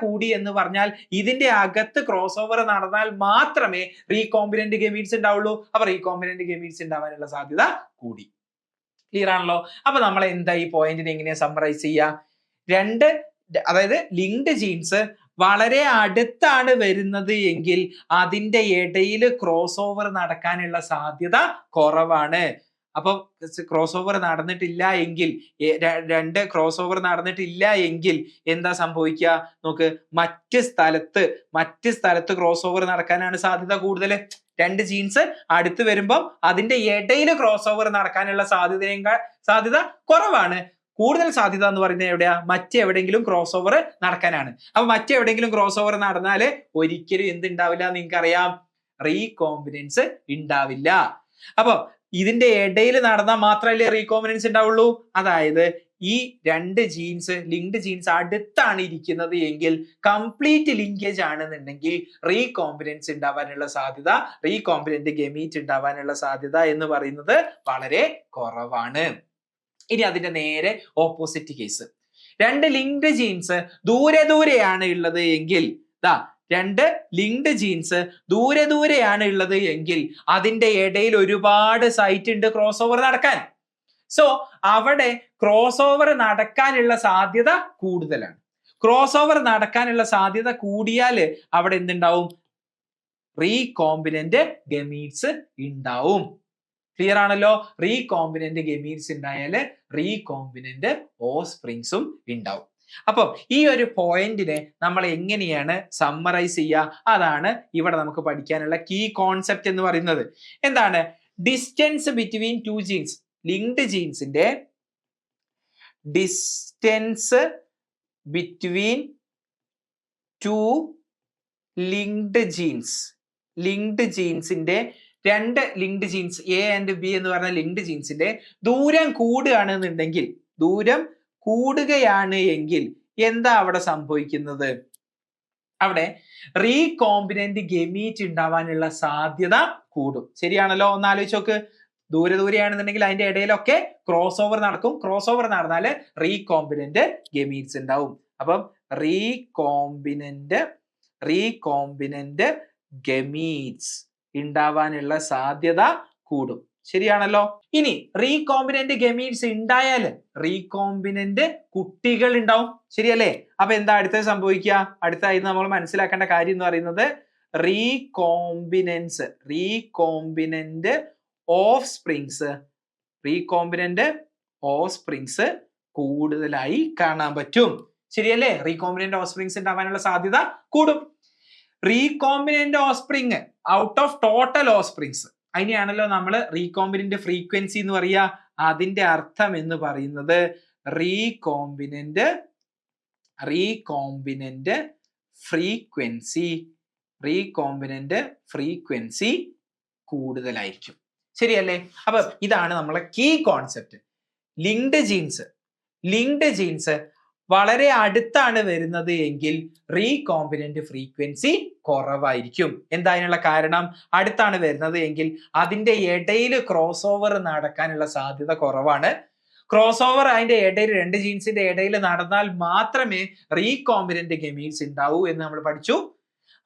കൂടി എന്ന് പറഞ്ഞാൽ ഇതിന്റെ അകത്ത് ക്രോസ് ഓവർ നടന്നാൽ മാത്രമേ റീകോമ്പിനന്റ് ഗമീറ്റ്സ് ഉണ്ടാവുള്ളൂ. അപ്പൊ റീകോമ്പിനന്റ് ഗമീറ്റ്സ് ഉണ്ടാവാനുള്ള സാധ്യത കൂടി. ക്ലിയർ ആണല്ലോ? അപ്പൊ നമ്മൾ എന്താ ഈ പോയിന്റിനെ എങ്ങനെയാ സമ്മറൈസ് ചെയ്യുക? അതായത് ലിങ്ക്ഡ് ജീൻസ് വളരെ അടുത്താണ് വരുന്നത് എങ്കിൽ അതിന്റെ ഇടയിൽ ക്രോസ് ഓവർ നടക്കാനുള്ള സാധ്യത കുറവാണ്. അപ്പൊ ക്രോസ് ഓവർ നടന്നിട്ടില്ല എങ്കിൽ, 2 ക്രോസ് ഓവർ നടന്നിട്ടില്ല എങ്കിൽ എന്താ സംഭവിക്കുക നോക്ക്, മറ്റ് സ്ഥലത്ത് ക്രോസ് ഓവർ നടക്കാനാണ് സാധ്യത കൂടുതൽ. 2 ജീൻസ് അടുത്ത് വരുമ്പം അതിന്റെ ഇടയിൽ ക്രോസ് ഓവർ നടക്കാനുള്ള സാധ്യത കുറവാണ്. കൂടുതൽ സാധ്യത എന്ന് പറയുന്നത് എവിടെയാ? മറ്റെവിടെങ്കിലും ക്രോസ് ഓവർ നടക്കാനാണ്. അപ്പൊ മറ്റെവിടെങ്കിലും ക്രോസ് ഓവർ നടന്നാല് ഒരിക്കലും എന്തുണ്ടാവില്ല? നിങ്ങൾക്കറിയാം, റീകോമ്പിനൻസ് ഉണ്ടാവില്ല. അപ്പൊ ഇതിന്റെ ഇടയിൽ നടന്നാൽ മാത്രമല്ലേ റീകോമ്പിനൻസ് ഉണ്ടാവുള്ളൂ. അതായത് ഈ 2 ജീൻസ്, ലിങ്ക്ഡ് ജീൻസ് അടുത്താണ് ഇരിക്കുന്നത് എങ്കിൽ, കംപ്ലീറ്റ് ലിങ്കേജ് ആണെന്നുണ്ടെങ്കിൽ റീകോമ്പിനൻസ് ഉണ്ടാവാനുള്ള സാധ്യത, റീകോമ്പിനന്റ് ഗമീറ്റ് ഉണ്ടാവാനുള്ള സാധ്യത എന്ന് പറയുന്നത് വളരെ കുറവാണ്. ഇനി അതിന്റെ നേരെ ഓപ്പോസിറ്റ് കേസ്, 2 ലിങ്ക്ഡ് ജീൻസ് ദൂരെയാണ് ഉള്ളത് എങ്കിൽ, 2 ലിങ്ക്ഡ് ജീൻസ് ദൂരെയാണ് ഉള്ളത് എങ്കിൽ അതിന്റെ ഇടയിൽ ഒരുപാട് സൈറ്റ് ഉണ്ട് ക്രോസ് ഓവർ നടക്കാൻ. സോ അവിടെ ക്രോസ് ഓവർ നടക്കാനുള്ള സാധ്യത കൂടുതലാണ്. ക്രോസ് ഓവർ നടക്കാനുള്ള സാധ്യത കൂടിയാൽ അവിടെ എന്തുണ്ടാവും? റീകോമ്പിനന്റ് ഗമീറ്റ്സ് ഉണ്ടാവും. ക്ലിയർ ആണല്ലോ? റീകോമ്പിനന്റ് ഗമീറ്റ്സ് ഉണ്ടായാല് റീകോമ്പിനന്റ് ഓസ്പ്രിങ്സും ഉണ്ടാവും. അപ്പൊ ഈ ഒരു പോയിന്റിനെ നമ്മൾ എങ്ങനെയാണ് സമ്മറൈസ് ചെയ്യുക? അതാണ് ഇവിടെ നമുക്ക് പഠിക്കാനുള്ള കീ കോൺസെപ്റ്റ് എന്ന് പറയുന്നത്. എന്താണ്? ഡിസ്റ്റൻസ് ബിറ്റ്വീൻ 2 ജീൻസ്, ലിങ്ക്ഡ് ജീൻസിന്റെ ഡിസ്റ്റൻസ് ബിറ്റ്വീൻ 2 ലിങ്ക്ഡ് ജീൻസിന്റെ 2 linked genes A and B എന്ന് പറഞ്ഞ ലിങ്ക്ഡ് ജീൻസിന്റെ ദൂരം കൂടുകയാണ് എങ്കിൽ എന്താ അവിടെ സംഭവിക്കുന്നത്? അവിടെ റീകോമ്പിനന്റ് ഗമീറ്റ് ഉണ്ടാവാനുള്ള സാധ്യത കൂടും. ശരിയാണല്ലോ? ഒന്ന് ആലോചിച്ച് നോക്ക്. ദൂരെയാണെന്നുണ്ടെങ്കിൽ അതിന്റെ ഇടയിലൊക്കെ ക്രോസ് ഓവർ നടക്കും. ക്രോസ് ഓവർ നടന്നാൽ റീകോമ്പിനന്റ് ഗമീറ്റ്സ് ഉണ്ടാവും. അപ്പം റീകോമ്പിനന്റ് ഗമീറ്റ്സ് ഉണ്ടാവാനുള്ള സാധ്യത കൂടും. ശരിയാണല്ലോ? ഇനി റീകോമ്പിനന്റ് ഗമീറ്റ്സ് ഉണ്ടായാൽ റീകോമ്പിനന്റ് കുട്ടികൾ ഉണ്ടാവും. ശരിയല്ലേ? അപ്പൊ എന്താ അടുത്തത് സംഭവിക്കുക? അടുത്തായി നമ്മൾ മനസ്സിലാക്കേണ്ട കാര്യം എന്ന് പറയുന്നത് റീകോമ്പിനന്റ് ഓഫ്സ്പ്രിങ്സ് കൂടുതലായി കാണാൻ പറ്റും. ശരിയല്ലേ? റീകോമ്പിനന്റ് ഓഫ്സ്പ്രിങ്സ് ഉണ്ടാവാനുള്ള സാധ്യത കൂടും. Recombinant offspring out of total offsprings, അതിനെയാണല്ലോ നമ്മൾ റീകോമ്പിനന്റ് ഫ്രീക്വൻസി എന്ന് പറയുക. അതിന്റെ അർത്ഥം എന്ന് പറയുന്നത് റീകോമ്പിനന്റ് ഫ്രീക്വൻസി കൂടുതലായിരിക്കും. ശരിയല്ലേ? അപ്പൊ ഇതാണ് നമ്മളെ കീ കോൺസെപ്റ്റ്. ലിങ്ക്ഡ് ജീൻസ് വളരെ അടുത്താണ് വരുന്നത് എങ്കിൽ റീകോമ്പിനന്റ് ഫ്രീക്വൻസി കുറവായിരിക്കും. എന്താ അതിനുള്ള കാരണം? അടുത്താണ് വരുന്നത് എങ്കിൽ അതിന്റെ ഇടയിൽ ക്രോസ് ഓവർ നടക്കാനുള്ള സാധ്യത കുറവാണ്. ക്രോസ് ഓവർ അതിന്റെ ഇടയിൽ 2 ജീൻസിന്റെ ഇടയിൽ നടന്നാൽ മാത്രമേ റീകോമ്പിനന്റ് ഗമീറ്റ്സ് ഉണ്ടാവൂ എന്ന് നമ്മൾ പഠിച്ചു.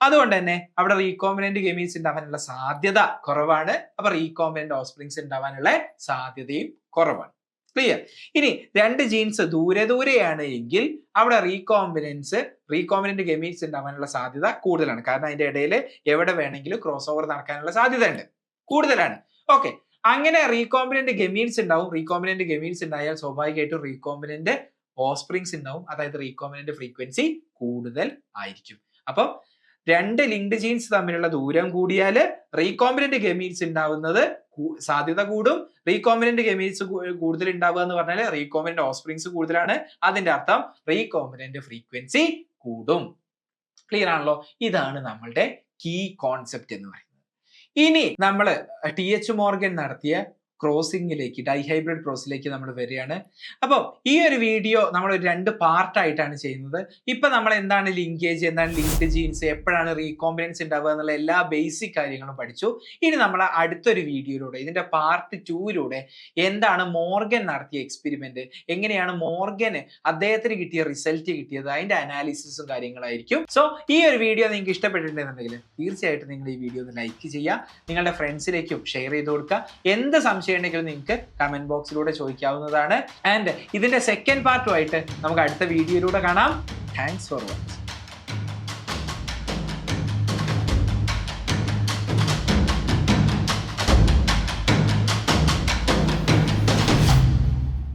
അതുകൊണ്ട് തന്നെ അവിടെ റീകോമ്പിനന്റ് ഗമീറ്റ്സ് ഉണ്ടാവാനുള്ള സാധ്യത കുറവാണ്. അപ്പൊ റീകോമ്പിനന്റ് ഓഫ്സ്പ്രിങ്സ് ഉണ്ടാവാനുള്ള സാധ്യതയും കുറവാണ്. ക്ലിയർ? ഇനി 2 ജീൻസ് ദൂരെയാണ് എങ്കിൽ അവിടെ റീകോമ്പിനന്റ് ഗമീറ്റ്സ് ഉണ്ടാവാനുള്ള സാധ്യത കൂടുതലാണ്. കാരണം അതിന്റെ ഇടയിൽ എവിടെ വേണമെങ്കിലും ക്രോസ് ഓവർ നടക്കാനുള്ള സാധ്യത ഉണ്ട്, കൂടുതലാണ്. ഓക്കെ, അങ്ങനെ റീകോമ്പിനന്റ് ഗമീറ്റ്സ് ഉണ്ടാവും. റീകോമ്പിനന്റ് ഗമീറ്റ്സ് ഉണ്ടായാൽ സ്വാഭാവികമായിട്ടും റീകോമ്പിനന്റ് ഓഫ്സ്പ്രിങ്സ് ഉണ്ടാവും. അതായത് റീകോമ്പിനന്റ് ഫ്രീക്വൻസി കൂടുതൽ ആയിരിക്കും. അപ്പം രണ്ട് ലിങ്ക്ഡ് ജീൻസ് തമ്മിലുള്ള ദൂരം കൂടിയാൽ റീകോംബിനന്റ് ഗമീറ്റ്സ് ഉണ്ടാവുന്നത് സാധ്യത കൂടും. റീകോംബിനന്റ് ഗമീറ്റ്സ് കൂടുതൽ ഉണ്ടാവുക എന്ന് പറഞ്ഞാൽ റീകോംബിനന്റ് ഓഫ്സ്പ്രിങ്സ് കൂടുതലാണ്. അതിന്റെ അർത്ഥം റീകോംബിനന്റ് ഫ്രീക്വൻസി കൂടും. ക്ലിയർ ആണല്ലോ? ഇതാണ് നമ്മളുടെ കീ കോൺസെപ്റ്റ് എന്ന് പറയുന്നത്. ഇനി നമ്മൾ TH മോർഗൻ നടത്തിയ ക്രോസിംഗിലേക്ക്, ഡൈഹൈബ്രിഡ് ക്രോസിലേക്ക് നമ്മൾ വരികയാണ്. അപ്പോൾ ഈ ഒരു വീഡിയോ നമ്മൾ ഒരു 2 പാർട്ടായിട്ടാണ് ചെയ്യുന്നത്. ഇപ്പൊ നമ്മൾ എന്താണ് ലിങ്കേജ്, എന്താണ് ലിങ്ക്ഡ് ജീൻസ്, എപ്പോഴാണ് റീകോംബിനൻസ് ഉണ്ടാവുക എന്നുള്ള എല്ലാ ബേസിക് കാര്യങ്ങളും പഠിച്ചു. ഇനി നമ്മൾ അടുത്തൊരു വീഡിയോയിലൂടെ, ഇതിന്റെ പാർട്ട് 2-ലൂടെ എന്താണ് മോർഗൻ നടത്തിയ എക്സ്പെരിമെന്റ്, എങ്ങനെയാണ് മോർഗന് അദ്ദേഹത്തിന് കിട്ടിയ റിസൾട്ട് കിട്ടിയത്, അതിന്റെ അനാലിസിസും കാര്യങ്ങളായിരിക്കും. സോ ഈ ഒരു വീഡിയോ നിങ്ങൾക്ക് ഇഷ്ടപ്പെട്ടിട്ടുണ്ടെന്നുണ്ടെങ്കിൽ തീർച്ചയായിട്ടും നിങ്ങൾ ഈ വീഡിയോ ഒന്ന് ലൈക്ക് ചെയ്യുക, നിങ്ങളുടെ ഫ്രണ്ട്സിലേക്കും ഷെയർ ചെയ്ത് കൊടുക്കുക. എന്ത് സംശയം ഉണ്ടെങ്കിൽ നിങ്ങൾക്ക് കമന്റ് ബോക്സിലൂടെ ചോദിക്കാവുന്നതാണ്. ആൻഡ് ഇതിന്റെ സെക്കൻഡ് പാർട്ടുമായിട്ട് നമുക്ക് അടുത്ത വീഡിയോയിലൂടെ കാണാം. Thanks for watching.